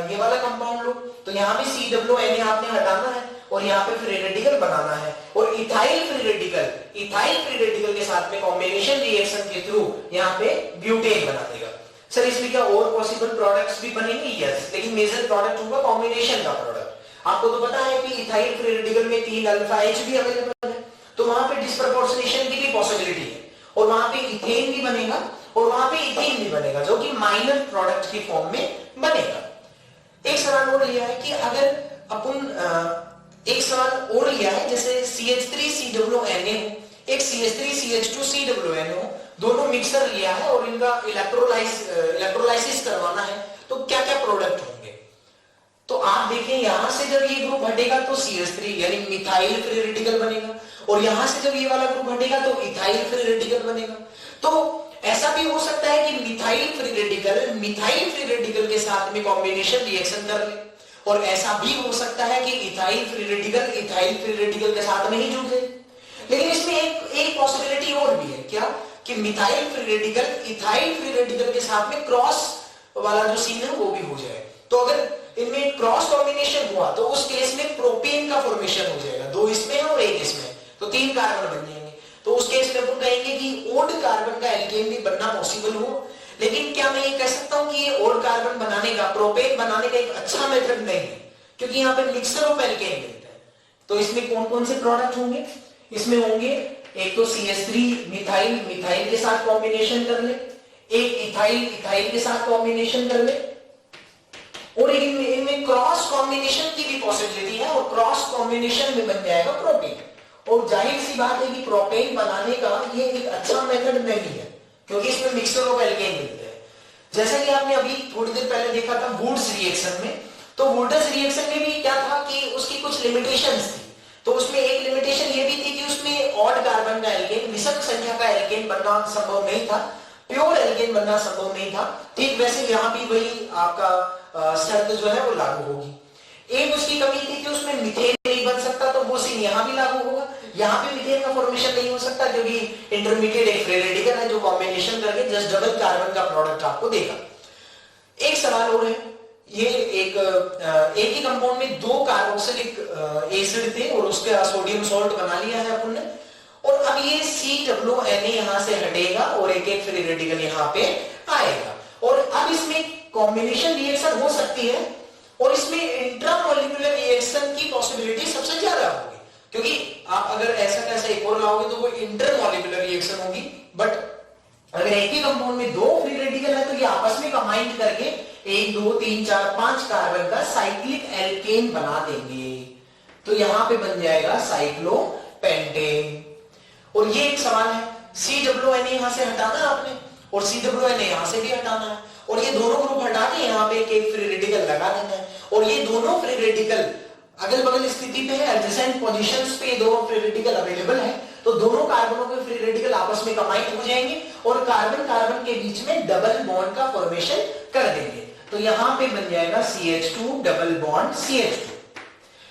ये वाला कंपाउंड लूं तो यहाँ पे COONA आपने हटाना है और यहाँ पे फ्री रेडिकल बनाना है और इथाइल फ्री रेडिकल के साथ में कॉम्बिनेशन रिएक्शन के थ्रू यहाँ पे ब्यूटेन बना देगा। सर इसमें क्या और पॉसिबल प्रोडक्ट्स भी बनेंगे? यस, लेकिन मेजर प्रोडक्ट होगा कॉम्बिनेशन का प्रोडक्ट। आपको तो पता है कि इथाइल फ्री रेडिकल में 3 अल्फा H भी अवेलेबल है, तो वहां पे डिस्प्रोपोर्शनेशन की भी पॉसिबिलिटी है और वहां पे इथेन भी बनेगा और वहां पे इथेन भी बनेगा जो कि माइनर प्रोडक्ट की फॉर्म में बनेगा। एक सवाल और लिया है कि अगर अपन एक सवाल और लिया है जैसे CH3COONA हो, एक CH3CH2COONA हो, दोनों मिक्सर लिया है और इनका इलेक्ट्रोलाइसिस करवाना है, तो क्या क्या प्रोडक्ट होंगे। तो आप देखें यहां से जब ये ग्रुप हटेगा तो CH3 यानी मिथाइल फ्री रेडिकल बनेगा और यहां से जब ये वाला ग्रुप हटेगा तो इथाइल फ्री रेडिकल बनेगा। तो ऐसा भी हो सकता है कि मिथाइल फ्री रेडिकल के साथ में कॉम्बिनेशन रिएक्शन कर ले और ऐसा भी हो सकता है कि इथाइल फ्री रेडिकल के साथ में ही जुड़ जाए। लेकिन इसमें एक पॉसिबिलिटी और भी है, क्या कि methyl free radical ethyl free radical के साथ में क्रॉस वाला जो सीन है वो भी हो जाए। तो अगर इनमें क्रॉस कॉम्बिनेशन हुआ तो उस केस में प्रोपेन का फॉर्मेशन हो जाएगा, 2 इसमें और 1 इसमें, तो 3 कार्बन बन जाएंगे। तो उस केस में अपन कहेंगे कि ओड कार्बन का एल्केन भी बनना पॉसिबल हो। लेकिन क्या मैं ये कह सकता हूं कि ये ओड कार्बन बनाने का, प्रोपेन बनाने का एक अच्छा मेथड नहीं है, क्योंकि यहाँ पे मिक्सर ऑफ एल्केन मिलता है। तो इसमें कौन कौन से प्रोडक्ट होंगे? इसमें होंगे एक तो CH3 मिथाइल के साथ कॉम्बिनेशन कर ले, एक इथाइल के साथ कॉम्बिनेशन कर ले, और इनमें क्रॉस कॉम्बिनेशन की भी पॉसिबिलिटी है और क्रॉस कॉम्बिनेशन में बन जाएगा प्रोपेन। और जाहिर सी बात है कि प्रोपेन बनाने का ये एक अच्छा मेथड नहीं है क्योंकि इसमें मिक्सचर ऑफ एल्केन मिलते हैं। जैसा कि आपने अभी थोड़ी देर पहले देखा था वुड्स रिएक्शन में, तो वुड्स रिएक्शन में भी क्या था कि उसकी कुछ लिमिटेशंस थी। तो उसमें एक लिमिटेशन ये भी थी कि उसमें ऑड कार्बन का एल्केन, विषम संख्या का एल्केन बनना संभव नहीं था, प्योर एल्केन बनना संभव नहीं था। ठीक वैसे यहाँ भी वही आपका शर्त जो है वो लागू होगी। एक उसकी कमी थी कि उसमें मीथेन नहीं बन सकता, तो वो सीन यहाँ भी लागू होगा। यहाँ पे मीथेन का फॉर्मेशन नहीं हो सकता क्योंकि इंटरमीडिएट एक फ्री रेडिकल है जो कॉम्बिनेशन करके जस्ट डबल कार्बन का प्रोडक्ट आपको देगा। एक सवाल और है, ये एक ही कंपाउंड में दो कार्बोक्सिलिक एसिड थे और उसका सोडियम सॉल्ट बना लिया है अपन ने, और अब ये COONA यहां से हटेगा और एक एक फ्री रेडिकल यहाँ पे आएगा, और अब इसमें कॉम्बिनेशन रिएक्शन हो सकती है और इसमें इंट्रामोलिकुलर रिएक्शन की पॉसिबिलिटी सबसे ज्यादा होगी, क्योंकि आप अगर ऐसा कैसा एक और लाओगे तो वो इंटरमोलिकुलर रिएक्शन होगी। बट अगर एक ही कंपाउंड में दो फ्री रेडिकल है तो ये आपस में कंबाइन करके 1 2 3 4 5 कार्बन का साइक्लिक एल्केन बना देंगे, तो यहां पे बन जाएगा साइक्लोपेंटेन। और ये एक सवाल है, COONA यहां से हटाना है आपने और COONA यहां से भी हटाना है, और ये दोनों ग्रुप हटा के यहाँ पे एक फ्री रेडिकल लगा देना है, और ये दोनों फ्री रेडिकल अगल बगल स्थिति पे है, एडजेसेंट पोजीशंस पे दोनों फ्री रेडिकल अवेलेबल है, तो दोनों कार्बनों के फ्री रेडिकल आपस में कंबाइन हो जाएंगे और कार्बन कार्बन के बीच में डबल बॉन्ड का फॉर्मेशन कर देंगे, तो यहाँ पे बन जाएगा CH2 डबल बॉन्ड CH2।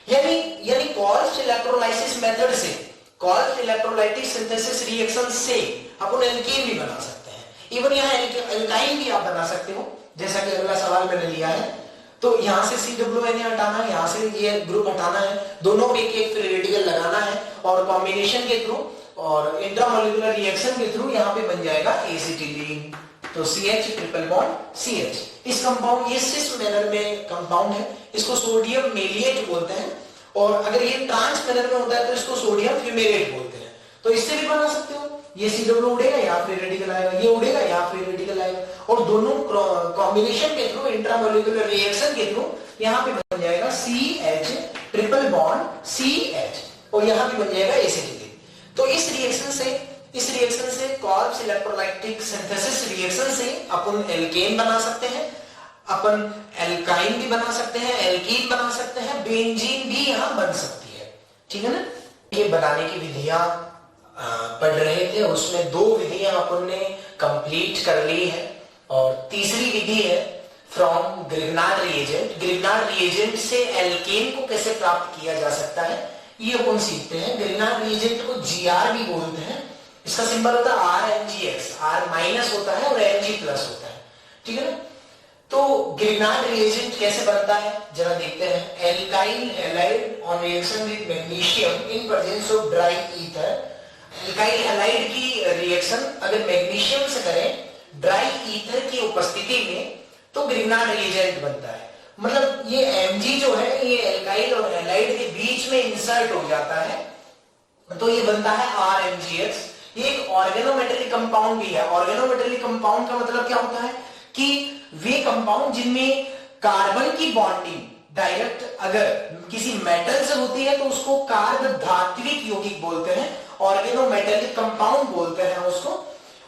यानी कॉल्स इलेक्ट्रोलाइसिस मेथड से, कॉल्स इलेक्ट्रोलाइटिक सिंथेसिस रिएक्शन से अपन एल्केन भी बना सकते हैं, इवन यहाँ एल्काइन भी आप बना सकते हो, जैसा कि अगला सवाल मैंने लिया है। तो यहाँ से COONA हटाना है, यहाँ से ये ग्रुप हटाना है, दोनों में एक फ्री रेडिकल लगाना है और कॉम्बिनेशन के थ्रू और इंट्रामोलिकुलर रिएक्शन के थ्रू यहाँ पे बन जाएगा एसिटिलीन, तो CH ट्रिपल बॉन्ड CH। इस कंपाउंड, ये सिस मैनर में कंपाउंड है, इसको सोडियम मेलिएट बोलते हैं, और अगर ये ट्रांस मैनर में होता है तो इसको सोडियम फ्यूमेरेट बोलते हैं। तो इससे भी बना सकते हो, ये COO उड़ेगा यहाँ फ्री रेडिकल आएगा, ये उड़ेगा यहाँ फ्री रेडिकल आएगा, और दोनों कॉम्बिनेशन के थ्रू इंट्रामोलिकुलर रिएक्शन के थ्रू यहाँ पे बन जाएगा CH ट्रिपल बॉन्ड CH, और यहाँ पे बन जाएगा एसिटिलीन। तो इस रिएक्शन से कॉल्स इलेक्ट्रोलाइटिक सिंथेसिस रिएक्शन से अपन एल्केन बना सकते हैं, अपन एल्काइन भी बना सकते हैं, एल्कीन बना सकते हैं, बेंजीन भी यहाँ बन सकती है, ठीक है ना। ये बनाने की विधियां पढ़ रहे थे, उसमें 2 विधियां अपन ने कंप्लीट कर ली है, और तीसरी विधि है from Grignard reagent. Grignard reagent से एल्केन को कैसे प्राप्त किया जा सकता है ये अपन सीखते हैं। ग्रिग्नार्ड रिएजेंट को GR भी बोलते हैं, इसका सिंबल होता है RMgx, R माइनस होता है और Mg प्लस होता है, ठीक है ना। तो ग्रिग्नार्ड रिएजेंट कैसे बनता है जरा देखते हैं। Alkyl halide on reaction with magnesium in presence of dry ether. Alkyl halide की रिएक्शन अगर मैग्नीशियम से करें ड्राई ईथर की उपस्थिति में तो ग्रिग्नार्ड रिएजेंट बनता है। मतलब ये Mg जो है ये एल्काइल और हैलाइड के बीच में इंसर्ट हो जाता है, तो ये बनता है RMgx। ये एक ऑर्गेनोमेटेरिक कंपाउंड भी है। ऑर्गेनोमेटेरिक कंपाउंड का मतलब क्या होता है कि वे कंपाउंड जिनमें कार्बन की बॉन्डिंग डायरेक्ट अगर किसी मेटल से होती है तो उसको कार्ब धात्विक यौगिक बोलते हैं, ऑर्गेनोमेटेरिक कंपाउंड बोलते हैं उसको।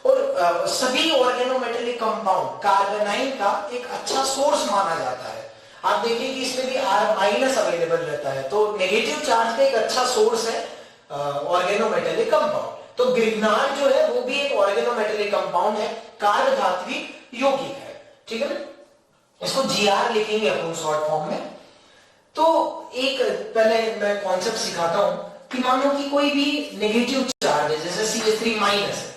और सभी ऑर्गेनोमेटेरिक कंपाउंड कार्बोनाइन का एक अच्छा सोर्स माना जाता है। आप देखिए कि इसमें भी R- अवेलेबल रहता है, तो नेगेटिव चार्ज का एक अच्छा सोर्स है ऑर्गेनोमेटेरिक कंपाउंड। तो ग्रिग्नार्ड जो है वो भी एक ऑर्गेनोमेटेरिक कंपाउंड है, कार्ब धात्विक यौगिक है, ठीक है ना। इसको GR लिखेंगे अपन शॉर्ट फॉर्म में। तो एक पहले मैं कॉन्सेप्ट सिखाता हूं कि मानो कि कोई भी नेगेटिव चार्ज है जैसे CH3 माइनस है।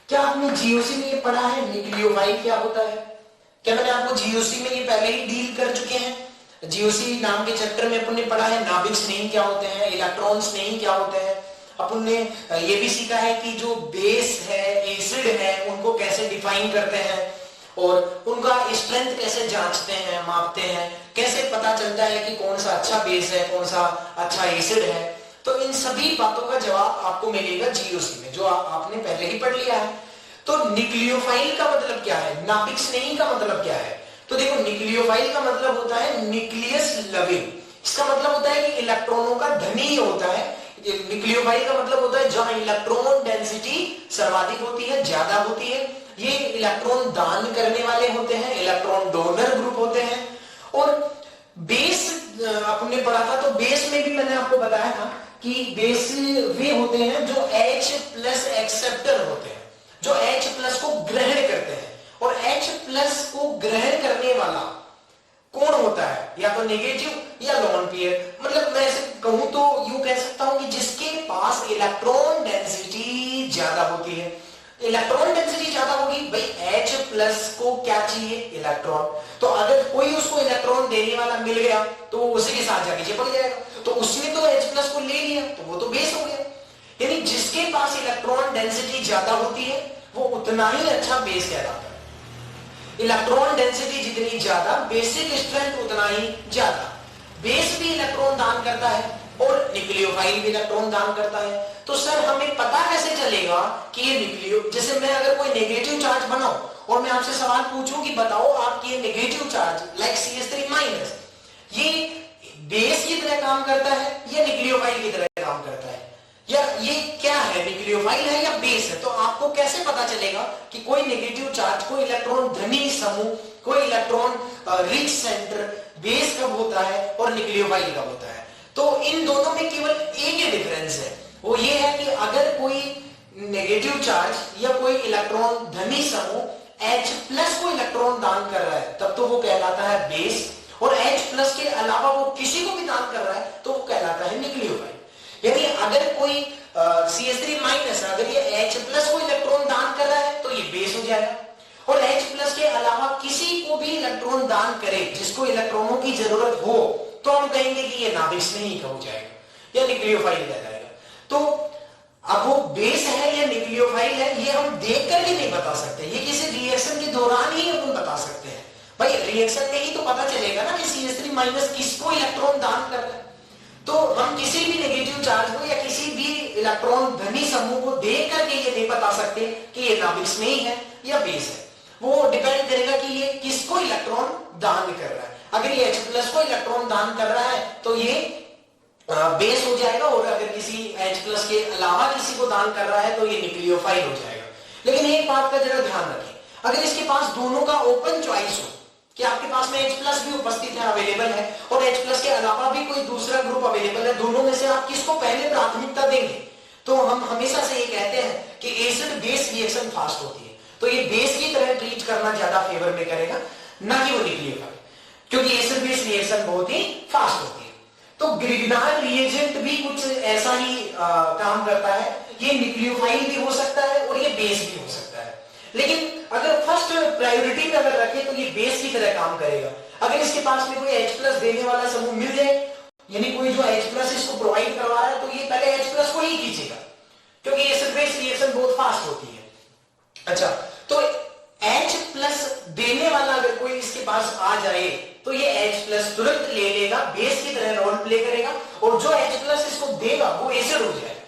क्या आपने GOC में ये पढ़ा है न्यूक्लियोफाइल क्या होता है? क्या मैंने आपको GOC में ये पहले ही डील कर चुके हैं? GOC नाम के चैप्टर में अपन ने पढ़ा है नाभिक स्नेही क्या होते हैं, इलेक्ट्रॉन स्नेही क्या होते हैं। अपन ने ये भी सीखा है कि जो बेस है, एसिड है, उनको कैसे डिफाइन करते हैं और उनका स्ट्रेंथ कैसे जांचते हैं, मापते हैं, कैसे पता चलता है कि कौन सा अच्छा बेस है, कौन सा अच्छा एसिड है। तो इन सभी बातों का जवाब आपको मिलेगा GOC में, जो आपने पहले ही पढ़ लिया है। तो न्यूक्लियोफाइल का मतलब क्या है, नाभिक स्नेही का मतलब क्या है? तो देखो न्यूक्लियोफाइल का मतलब होता है न्यूक्लियस लविंग। इसका मतलब होता है कि इलेक्ट्रॉनों का धनी होता है, न्यूक्लियोफाइल का मतलब होता है जहां इलेक्ट्रॉन डेंसिटी सर्वाधिक होती है, ज्यादा होती है। ये इलेक्ट्रॉन दान करने वाले होते हैं, इलेक्ट्रॉन डोनर ग्रुप होते हैं। और बेस आपने पढ़ा था, तो बेस में भी मैंने आपको बताया था कि बेस वे होते हैं जो H प्लस एक्सेप्टर होते हैं, जो H प्लस को ग्रहण करते हैं। और H प्लस को ग्रहण करने वाला कौन होता है, या तो नेगेटिव या लोन पेयर। मतलब मैं ऐसे कहूं तो यूं कह सकता हूं कि जिसके पास इलेक्ट्रॉन डेंसिटी ज्यादा होती है। इलेक्ट्रॉन डेंसिटी ज्यादा होगी भाई, H प्लस को क्या चाहिए, इलेक्ट्रॉन। तो अगर कोई उसको इलेक्ट्रॉन देने वाला मिल गया तो उसी के साथ जाके चिपक जाएगा, तो उसने तो H प्लस को ले लिया, तो वो तो बेस हो गया। यानी जिसके पास इलेक्ट्रॉन डेंसिटी ज्यादा होती है वो उतना ही अच्छा बेस कहलाता है। इलेक्ट्रॉन डेंसिटी जितनी ज्यादा, बेसिक स्ट्रेंथ उतना ही ज्यादा। बेस भी इलेक्ट्रॉन दान करता है और न्यूक्लियोफाइल भी इलेक्ट्रॉन दान करता है। तो सर हमें पता कैसे चलेगा कि ये न्यूक्लियो, जैसे मैं अगर कोई नेगेटिव चार्ज बनाऊं और मैं आपसे सवाल पूछूं कि बताओ आपकी ये नेगेटिव चार्ज लाइक CH3-, ये बेस की तरह काम करता है या न्यूक्लियोफाइल की तरह काम करता है, या ये क्या है, न्यूक्लियोफाइल है या बेस है? तो आपको कैसे पता चलेगा कि कोई नेगेटिव चार्ज, कोई इलेक्ट्रॉन धनी समूह, कोई इलेक्ट्रॉन रिच सेंटर बेस कब होता है और न्यूक्लियोफाइल कब होता है? तो इन दोनों में केवल एक ही डिफरेंस है, वो ये है कि अगर कोई नेगेटिव चार्ज या कोई इलेक्ट्रॉन धनी समूह H प्लस को इलेक्ट्रॉन दान कर रहा है तब तो वो कहलाता है बेस, और H प्लस के अलावा वो किसी को भी दान कर रहा है तो वो कहलाता है न्यूक्लियोफाइल। यानी अगर कोई CH3- अगर ये H प्लस को इलेक्ट्रॉन दान कर रहा है तो ये बेस हो जाएगा, और H प्लस के अलावा किसी को भी इलेक्ट्रॉन दान करे जिसको इलेक्ट्रॉनों की जरूरत हो तो हम कहेंगे कि ये नाभिक स्नेही हो जाएगा या न्यूक्लियोफाइल कहलाएगा। तो अब वो बेस है या न्यूक्लियोफाइल है ये हम देख करके नहीं बता सकते, ये किसी रिएक्शन के दौरान ही हम बता सकते हैं। भाई रिएक्शन में ही तो पता चलेगा ना कि CH3- किसको इलेक्ट्रॉन दान कर रहा है। तो हम किसी भी नेगेटिव चार्ज को या किसी भी इलेक्ट्रॉन धनी समूह को देख करके ये नहीं बता सकते कि ये नाभिक स्नेही है या बेस है। वो डिपेंड करेगा कि ये किसको इलेक्ट्रॉन दान कर रहा है। अगर ये H प्लस को इलेक्ट्रॉन दान कर रहा है तो ये बेस हो जाएगा, और अगर किसी H प्लस के अलावा किसी को दान कर रहा है तो ये न्यूक्लियोफाइल हो जाएगा। लेकिन एक बात का जरा ध्यान रखें, अगर इसके पास दोनों का ओपन चॉइस हो कि आपके पास में H प्लस भी उपस्थित है, अवेलेबल है, और H प्लस के अलावा भी कोई दूसरा ग्रुप अवेलेबल है, दोनों में से आप किसको पहले प्राथमिकता देंगे? तो हम हमेशा से ये कहते हैं कि एसिड बेस रिएक्शन फास्ट होती है, तो ये बेस की तरह ट्रीट करना ज्यादा फेवर में करेगा, ना कि वो न्यूक्लियोफाइल, क्योंकि एसिड बेस रिएक्शन बहुत ही फास्ट होती है। तो ग्रिग्नार रिएजेंट भी कुछ ऐसा ही काम करता है, ये न्यूक्लियोफाइल भी हो सकता है और ये बेस भी हो सकता है। लेकिन अगर फर्स्ट प्रायोरिटी में अगर रखें तो ये बेस की तरह काम करेगा। अगर इसके पास में कोई H प्लस देने वाला समूह मिल जाए, यानी कोई जो H प्लस इसको प्रोवाइड करवा रहा है, तो ये पहले H प्लस को ही खींचेगा, क्योंकि एसिड बेस रिएक्शन बहुत फास्ट होती है। अच्छा, तो H प्लस देने वाला अगर कोई इसके पास आ जाए तो ये H प्लस तुरंत ले लेगा, बेस की तरह रोल प्ले करेगा, और जो H प्लस इसको देगा वो एसिड हो जाएगा,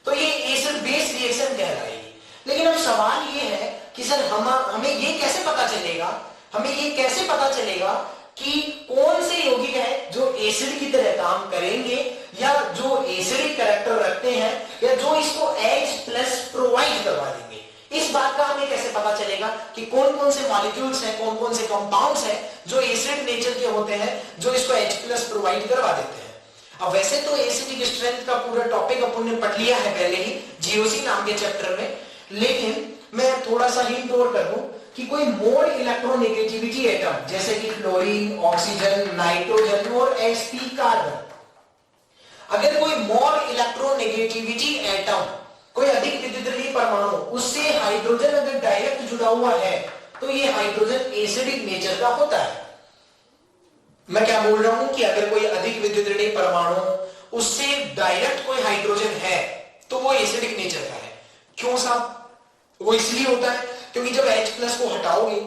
तो ये एसिड बेस रिएक्शन कहलाएगी। लेकिन अब सवाल ये है कि सर हमें ये कैसे पता चलेगा, हमें ये कैसे पता चलेगा कि कौन से यौगिक है जो एसिड की तरह काम करेंगे, या जो एसिडिक कैरेक्टर रखते हैं, या जो इसको H प्लस प्रोवाइड करवा देंगे। इस बात का हमें कैसे पता चलेगा कि कौन कौन से मॉलिक्यूल्स हैं, कौन कौन से कंपाउंड्स हैं जो एसिड नेचर के होते हैं, जो इसको H प्लस प्रोवाइड करवा देते हैं। अब वैसे तो एसिडिक स्ट्रेंथ का पूरा टॉपिक अपन ने पढ़ लिया है पहले ही GOC नाम के चैप्टर में, लेकिन मैं थोड़ा सा हिंट और कर दूं कि कोई मोर इलेक्ट्रोनेगेटिविटी एटम जैसे कि फ्लोरीन, ऑक्सीजन, नाइट्रोजन और sp कार्बन, अगर कोई मोर इलेक्ट्रोनेगेटिविटी एटम, कोई अधिक विद्युतऋणी परमाणु, उससे हाइड्रोजन अगर डायरेक्ट जुड़ा हुआ है तो ये हाइड्रोजन एसिडिक नेचर का होता है। मैं क्या बोल रहा हूं कि अगर कोई अधिक विद्युतऋणी परमाणु उससे डायरेक्ट कोई हाइड्रोजन है तो वो एसिडिक नेचर का है। क्यों साहब? वो इसलिए होता है क्योंकि जब H प्लस को हटाओगे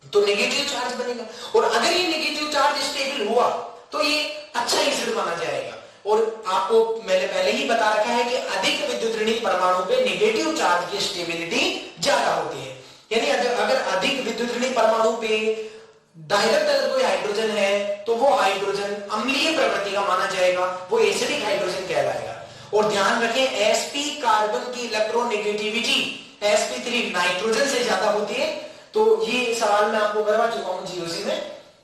तो नेगेटिव चार्ज बनेगा, और अगर ये नेगेटिव चार्ज स्टेबल हुआ तो ये अच्छा एसिड माना जाएगा। और आपको मैंने पहले ही बता रखा है कि अधिक विद्युतऋणी परमाणु पे नेगेटिव चार्ज की स्टेबिलिटी ज्यादा होती है। यानी अगर अधिक विद्युतऋणी परमाणु पे डायरेक्ट अगर कोई हाइड्रोजन है तो वो हाइड्रोजन अम्लीय प्रकृति का माना जाएगा, वो एसिडिक हाइड्रोजन कहलाएगा। और ध्यान रखें sp कार्बन की इलेक्ट्रोनेगेटिविटी sp3 नाइट्रोजन से ज्यादा होती है, तो ये सवाल मैं आपको करवा चुका हूं जीओसी में,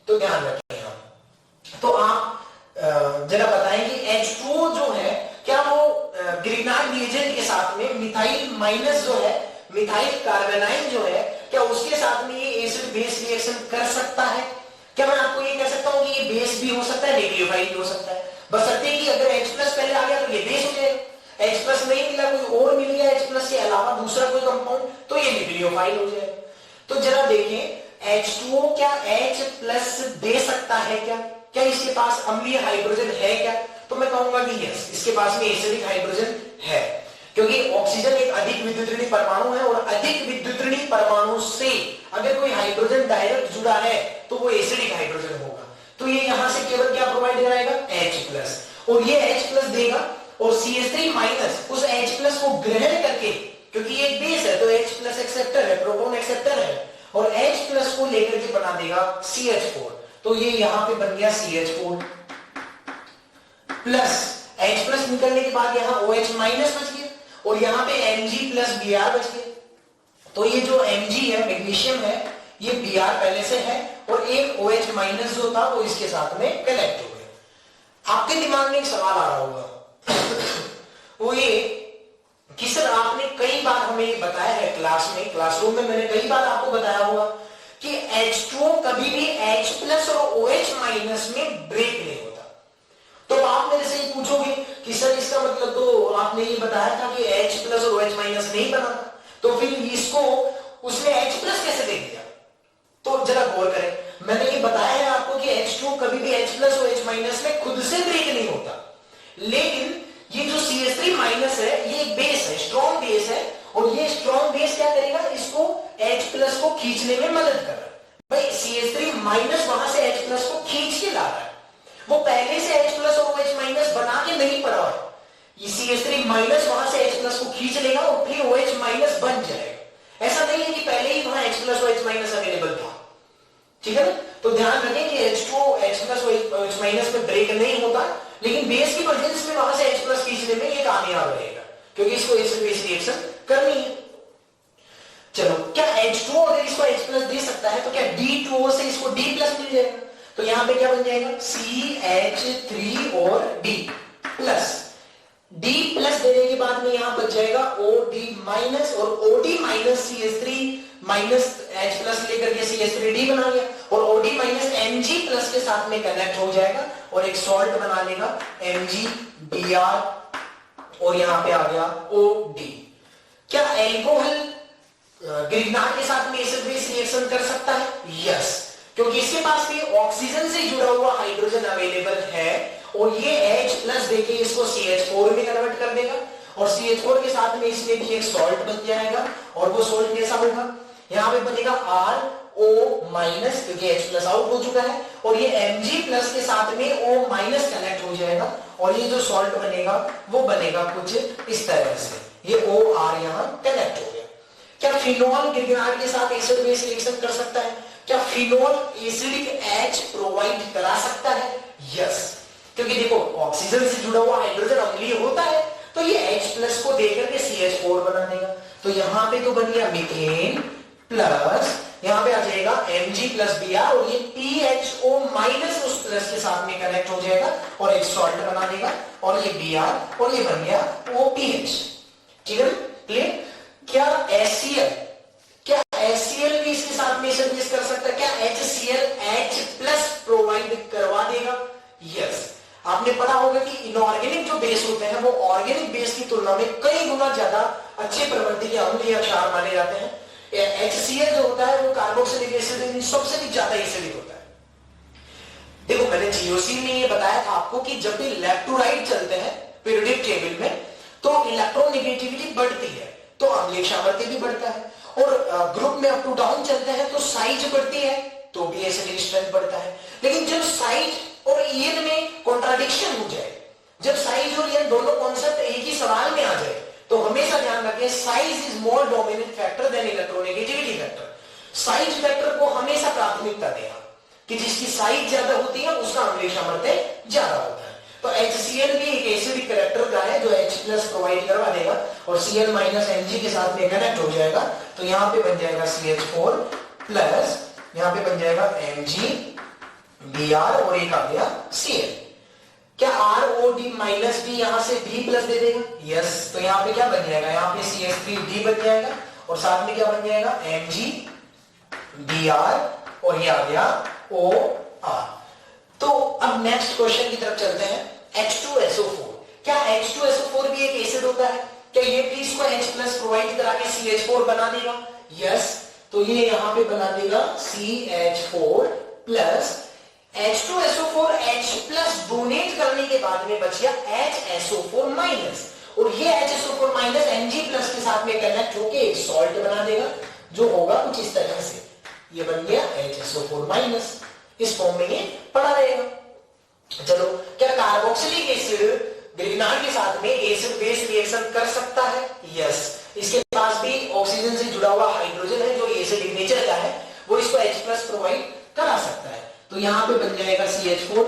तो ध्यान रखें आप। तो आप जरा बताएं कि H2O जो है क्या वो ग्रिग्नार्ड रिएजेंट के साथ में मिथाइल माइनस जो है, मिथाइल कार्बोनाइन जो है, क्या उसके साथ में ये एसिड बेस रिएक्शन कर सकता है? क्या मैं आपको ये कह सकता हूं कि ये बेस भी हो सकता है, न्यूक्लियोफाइल भी हो सकता है, बशर्ते कि अगर H+ पहले आ गया तो ये बेस हो जाएगा, H+ नहीं मिला, कोई और मिल गया H+ के अलावा दूसरा कोई कंपाउंड, तो ये न्यूक्लियोफाइल हो जाएगा। तो जरा देखें H2O क्या H+ दे सकता है क्या? क्या इसके पास अम्लीय हाइड्रोजन है क्या? तो मैं कहूंगा कि यस, इसके पास में एसिडिक हाइड्रोजन है, क्योंकि ऑक्सीजन एक अधिक विद्युतऋणी परमाणु है, और अधिक विद्युतऋणी परमाणु से अगर कोई हाइड्रोजन डायरेक्ट जुड़ा है तो वो एसिडिक हाइड्रोजन होगा। तो ये यहां से केवल क्या प्रोवाइड कराएगा? H+, और ये H+ देगा, और CH3- उस H+ को ग्रहण करके, क्योंकि ये बेस है तो H+ एक्सेप्टर है, प्रोटॉन एक्सेप्टर है, और H+ को लेकर के बना देगा CH4, तो ये यहां पे बन गया CH4 प्लस, H+ निकलने के बाद यहां OH- बच गया, और यहां पे Mg+Br बच गया। तो ये जो Mg है, मैग्नीशियम है, ये Br पहले से है, और एक OH- जो था वो इसके साथ में कनेक्ट हो गया। आपके दिमाग में एक सवाल आ रहा होगा वो ये कि सर आपने कई बार हमें ये बताया है क्लास में, क्लासरूम में मैंने कई बार आपको बताया होगा कि H2O कभी भी H+ और OH- में ब्रेक नहीं होता। तो आप मेरे से ये पूछोगे कि सर इसका मतलब तो आपने ये बताया था कि H+ और OH- नहीं बनाता, तो फिर इसको उसने H+ कैसे दे दिया? तो जरा गौर करें, मैंने ये बताया है आपको कि H2O कभी भी H+ और OH- में खुद से ब्रेक नहीं होता, लेकिन ये जो CH3- है ये एक बेस है, स्ट्रॉन्ग बेस है, और ये स्ट्रॉन्ग बेस क्या करेगा? इसको H+ को खींचने में मदद कर रहा है। भाई CH3- वहां से H+ को खींच के ला रहा है, वो पहले से H+ और OH- बना के नहीं पड़ा है, ये CH3- वहां से H+ को खींच लेगा और फिर OH- बन जाएगा। ऐसा नहीं है कि पहले ही वहां H+ OH- अवेलेबल था, ठीक है ना? तो ध्यान रखें कि H2O H+ OH- में ब्रेक नहीं होता, लेकिन बेस की प्रेजेंस में वहां से H+ खींचने में ये कामयाब रहेगा, क्योंकि इसको एसिड बेस रिएक्शन करनी है। चलो, क्या H2O अगर इसको H+ दे सकता है तो क्या D2O से इसको D+ मिल जाएगा? तो यहां पे क्या बन जाएगा? CH3 और D प्लस, D+ देने के बाद में यहां बच जाएगा OD-, और OD- CH3- H+ लेकर के CH3D बना लिया, और OD- Mg+ के साथ में कनेक्ट हो जाएगा और एक सॉल्ट बना लेगा MgBr, और यहां पे आ गया OD। क्या एल्कोहल ग्रिग्नार्ड के साथ में एसिड बेस रिएक्शन कर सकता है? यस, क्योंकि इसके पास भी ऑक्सीजन से जुड़ा हुआ हाइड्रोजन अवेलेबल है, और ये H+ देके इसको CH4 में कन्वर्ट कर देगा, और CH4 के साथ में इसमें भी एक सॉल्ट बन जाएगा, और वो सॉल्ट कैसा होगा? यहां पे बनेगा RO-, क्योंकि H+ आउट हो चुका है, और ये Mg+ के साथ में O- कनेक्ट हो जाएगा, और ये जो सॉल्ट बनेगा वो बनेगा कुछ इस तरह से, ये OR यहां कनेक्ट हो गया। क्या फिनोल ग्रिग्नार्ड के साथ एसिड बेस रिएक्शन कर सकता है? क्या फिनोल एसिडिक H प्रोवाइड करा सकता है? यस, क्योंकि देखो ऑक्सीजन से जुड़ा हुआ हाइड्रोजन अम्लीय होता है, तो ये H+ को देकर के CH4 बना देगा, तो यहां पे तो बन गया मीथेन प्लस, यहां पे आ जाएगा Mg+Br, और ये PHO- उस प्लस के साथ में कनेक्ट हो जाएगा और एक सॉल्ट बना देगा, और ये Br, और ये बन गया OPH। ठीक है, क्लियर? क्या HCl भी इसके साथ में एसिड बेस कर सकता है? क्या HCl H+ प्रोवाइड करवा देगा? यस, आपने पढ़ा होगा कि इनऑर्गेनिक जो बेस होते हैं वो ऑर्गेनिक बेस की तुलना में कई गुना ज्यादा अच्छे प्रवृत्ति के अम्ल या क्षार माने जाते हैं। HCl जो होता है वो कार्बोक्सिलिक एसिड सबसे भी ज्यादा एसिडिक होता है। देखो, मैंने जीओसी में ये बताया था आपको कि जब भी लेफ्ट टू राइट चलते हैं पीरियोडिक टेबल में, तो इलेक्ट्रोनेगेटिविटी बढ़ती है, तो अम्लीय सामर्थ्य भी बढ़ता है, और ग्रुप में अप टू डाउन चलते हैं तो साइज बढ़ती है, तो भी एसिडिक स्ट्रेंथ बढ़ता है। लेकिन जब साइज और ईएन में कॉन्ट्राडिक्शन हो जाए, जब साइज और ईएन दोनों कॉन्सेप्ट एक ही सवाल में आ जाए, तो हमेशा ध्यान रखें size is more dominant factor than electronegativity factor. Size factor को हमेशा प्राथमिकता देना कि जिसकी साइज ज्यादा होती है उसका अम्लीय सामर्थ्य ज्यादा होता है। तो HCl भी एक एसिडिक कैरेक्टर का है जो H प्लस प्रोवाइड करवा देगा और Cl माइनस Mg के साथ में कनेक्ट हो जाएगा। तो यहाँ पे बन जाएगा CH4 प्लस यहाँ पे बन जाएगा MgBr और एक आ गया Cl। क्या ROD माइनस भी यहाँ से B प्लस दे देगा? यस। तो यहाँ पे क्या बन जाएगा? यहाँ पे CH3D बन जाएगा और साथ में क्या बन जाएगा? MgBr और ये आ गया OR। तो अब नेक्स्ट क्वेश्चन की तरफ चलते हैं। H2SO4, क्या H2SO4 भी एक एसिड होता है? क्या ये भी इसको H प्लस प्रोवाइड करा के CH4 बना देगा? यस। तो ये यहाँ पे बना देगा CH4 plus H2SO4 H plus donate करने के बाद में बच गया HSO4 माइनस और ये HSO4 माइनस Mg प्लस के साथ में कनेक्ट होके एक सॉल्ट बना देगा जो होगा कुछ इस तरह से। ये बन गया HSO4 माइनस, इस फॉर्म में ये पड़ा रहेगा। चलो, क्या कार्बोक्सिलिक एसिड ग्रिग्नार्ड के साथ में एसिड बेस रिएक्शन कर सकता है? यस। इसके पास भी ऑक्सीजन से जुड़ा हुआ हाइड्रोजन है जो एसिडिक नेचर का है, वो इसको H प्लस प्रोवाइड करा सकता है। तो यहाँ पे बन जाएगा CH4।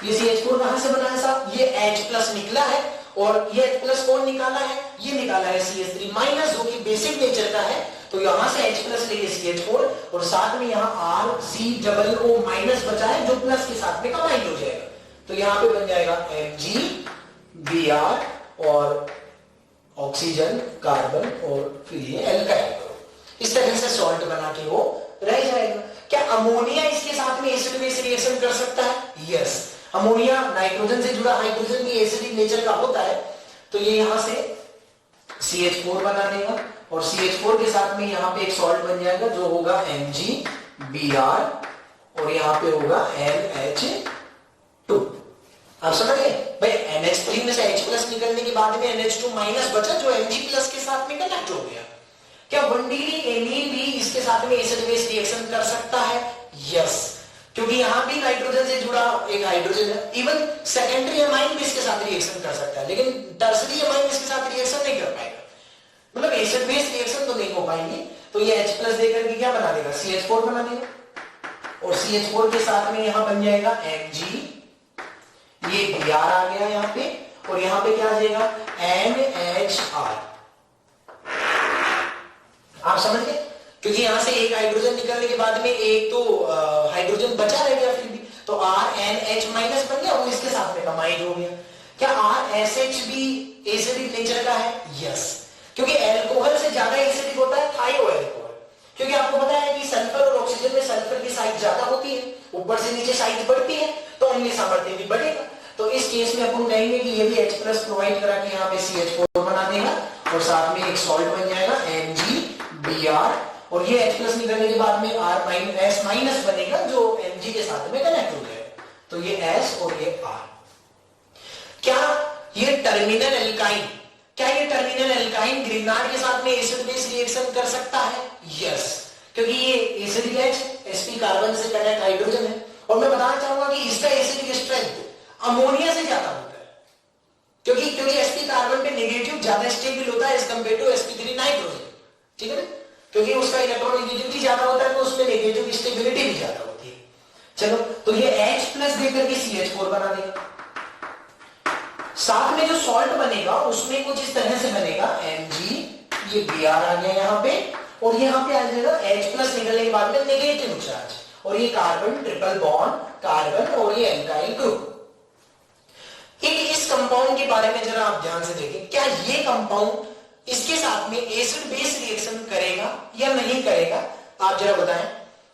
ये CH4 कहां से बना है साहब? ये H प्लस निकला है और ये H प्लस कौन निकाला है? ये निकाला है CH3 माइनस जो कि बेसिक नेचर का है। तो यहां से H प्लस लेंगे CH4 और साथ में यहाँ RCOO माइनस बचा है जो प्लस के साथ में कंबाइन हो जाएगा। तो यहाँ पे बन जाएगा MgBr और ऑक्सीजन कार्बन और फिर ये एल्काइल। इस तरह से सॉल्ट बना के वो रह जाएगा। क्या अमोनिया इसके साथ में एसिड बेस रिएक्शन कर सकता है? यस। अमोनिया नाइट्रोजन से जुड़ा हाइड्रोजन भी एसिडिक नेचर का होता है। तो ये यहां से CH4 बना देगा और CH4 के साथ में यहाँ पे एक सॉल्ट बन जाएगा जो होगा MgBr और यहाँ पे होगा NH2। आप समझ गए भाई? NH3 में से H प्लस निकलने के बाद में NH2 माइनस बचा जो Mg प्लस के साथ में कनेक्ट हो गया। क्या 1 डिग्री एमीन भी इसके साथ में एसिड बेस रिएक्शन कर सकता है? यस, क्योंकि यहाँ भी नाइट्रोजन से जुड़ा एक हाइड्रोजन है। इवन सेकेंडरी अमाइन भी इसके साथ रिएक्शन कर सकता है, लेकिन टर्सरी अमाइन इसके साथ रिएक्शन नहीं कर पाएगा, मतलब एसिड बेस रिएक्शन तो नहीं हो पाएंगे। तो ये H प्लस देकर के क्या बना देगा? CH4 बना देगा और CH4 के साथ में यहां बन जाएगा Mg, ये Br आ गया यहाँ पे और यहाँ पे क्या आ जाएगा? NHR। आप समझ गए? क्योंकि यहां से एक हाइड्रोजन निकलने के बाद में एक तो हाइड्रोजन बचा रह गया फिर भी, तो RNH माइनस बन गया, वो इसके साथ में कंबाइन हो गया। क्या RSH भी एसिडिक नेचर का है? यस, क्योंकि एल्कोहल से ज्यादा एसिडिक होता है थायो एल्कोहल। क्योंकि आपको पता है कि सल्फर और ऑक्सीजन में सल्फर की साइज ज्यादा होती है, ऊपर से नीचे साइज बढ़ती है, तो अम्लीय सामर्थ्य भी बढ़ेगा। तो इस केस में अपन कहेंगे कि ये भी H प्लस प्रोवाइड करा के यहाँ पे CH4 बना देगा और साथ में एक सॉल्ट बन जाएगा MgBr और ये H प्लस निकलने के बाद में S माइनस बनेगा जो Mg के साथ में कनेक्ट हो जाएगा। तो ये S और ये R। क्या ये टर्मिनल एल्काइन, क्या ये टर्मिनल एल्काइन ग्रिग्नार्ड के साथ में एसिड बेस रिएक्शन कर सकता है? यस, क्योंकि ये एसिडिक H sp कार्बन से कनेक्ट हाइड्रोजन है और मैं बताना चाहूंगा कि इसका एसिडिक स्ट्रेंथ अमोनिया से ज्यादा होता है, क्योंकि sp कार्बन पे नेगेटिव ज्यादा स्टेबल होता है as compare to sp3 nitrogen. ठीक है ना? क्योंकि उसका इलेक्ट्रोनेगेटिविटी ज्यादा होता है तो उसमें नेगेटिव स्टेबिलिटी भी ज्यादा होती है। चलो, तो ये H प्लस देकर के CH4 बना देगा। साथ में जो सॉल्ट बनेगा उसमें कुछ इस तरह से बनेगा Mg, ये Br आ गया यहाँ पे और यहाँ पे आ जाएगा H प्लस निकलने के बाद में नेगेटिव चार्ज और ये कार्बन ट्रिपल बॉन्ड कार्बन और ये एल्काइल ग्रुप। इस कंपाउंड के बारे में जरा आप ध्यान से देखें, क्या ये कंपाउंड इसके साथ में एसिड बेस रिएक्शन करेगा या नहीं करेगा? आप जरा बताएं।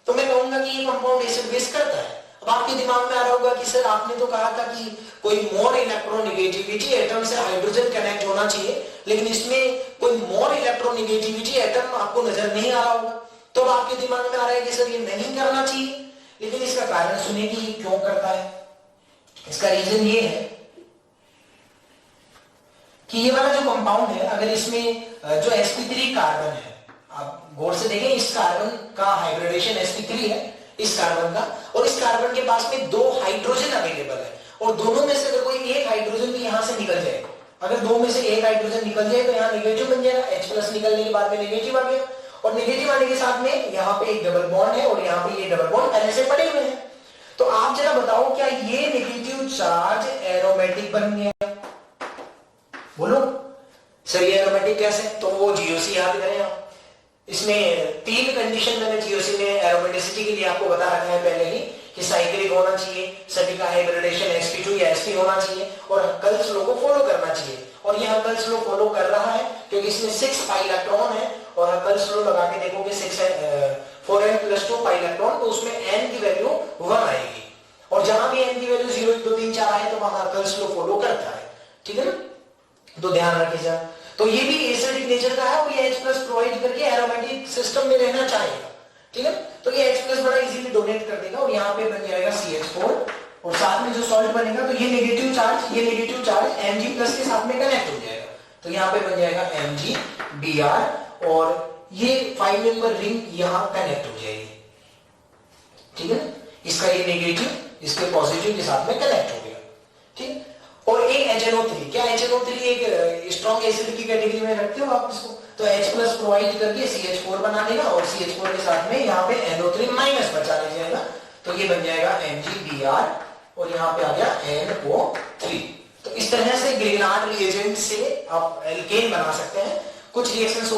तो मैं कहूंगा कि ये कंपाउंड एसिड बेस करता है। अब आपके दिमाग में आ रहा होगा कि सर आपने तो कहा था कि कोई मोर इलेक्ट्रोनेगेटिविटी एटम से हाइड्रोजन कनेक्ट होना चाहिए, लेकिन इसमें कोई मोर इलेक्ट्रोनेगेटिविटी एटम आपको नजर नहीं आ रहा होगा। तो आपके दिमाग में आ रहा है कि सर ये नहीं करना चाहिए, लेकिन इसका कारण सुनिए कि ये क्यों करता है। इसका रीजन ये है कि ये वाला जो कंपाउंड है, अगर इसमें जो sp3 कार्बन है, आप गौर से देखें, इस कार्बन का हाइब्रिडेशन sp3 है इस कार्बन का, और इस कार्बन के पास में दो हाइड्रोजन अवेलेबल है और दोनों में से अगर कोई एक हाइड्रोजन भी यहां से निकल जाए, अगर दो में से एक हाइड्रोजन निकल जाए तो यहाँ नेगेटिव बन जाएगा। H प्लस निकलने के बाद में नेगेटिव आ गया और नेगेटिव आने के साथ में यहाँ पे एक डबल बॉन्ड है और यहाँ पे ये डबल बॉन्ड पहले से पड़े हुए हैं। तो आप जरा बताओ क्या ये नेगेटिव चार्ज एरोमेटिक बन गया? बोलो सर ये एरोमेटिक कैसे? तो वो जीओसी याद करें आप। इसमें 3 कंडीशन मैंने जीओसी में एरोमेटिसिटी के लिए आपको बता रखा है पहले ही कि साइक्लिक होना चाहिए, सभी का हाइब्रिडेशन sp2 या sp होना चाहिए और हक्कल स्लो को फॉलो करना चाहिए। और ये हक्कल स्लो फॉलो कर रहा है क्योंकि इसमें 6 पाई इलेक्ट्रॉन है और हक्कल स्लो लगा के देखोगे 4n+2 पाई इलेक्ट्रॉन, तो उसमें n की वैल्यू 1 आएगी और जहां भी n की वैल्यू 0 1 2 3 4 आए तो वहां हक्कल स्लो फॉलो करता है। ठीक है ना, तो ध्यान रखिएगा। तो ये भी एसिडिक नेचर का है और ये H+ प्रोवाइड करके एरोमेटिक सिस्टम में रहना चाहेगा। ठीक है, तो ये H+ बड़ा इजीली डोनेट कर देगा और यहाँ पे बन जाएगा CH4 और साथ में जो सॉल्ट बनेगा तो ये नेगेटिव चार्ज Mg+ के साथ में कनेक्ट हो जाएगा, तो यहाँ पे बन जाएगा MgBr और ये 5 मेंबर रिंग यहाँ कनेक्ट हो जाएगी। ठीक है, इसका ये नेगेटिव इसके पॉजिटिव के साथ में कनेक्ट हो गया। ठीक, और एक HNO3, क्या HNO3 एक स्ट्रॉन्ग एसिड की कैटेगरी में रखते हो आप इसको? तो H+ प्रोवाइड करके CH4 बना देगा और CH4 के साथ में यहाँ पे NO3- बचा ले जाएगा, तो ये बन जाएगा MgBr और यहाँ पे आ गया NO3। तो इस तरह से ग्रिग्नार्ड रिएजेंट से आप एल्केन बना सकते हैं। कुछ रिएक्शंस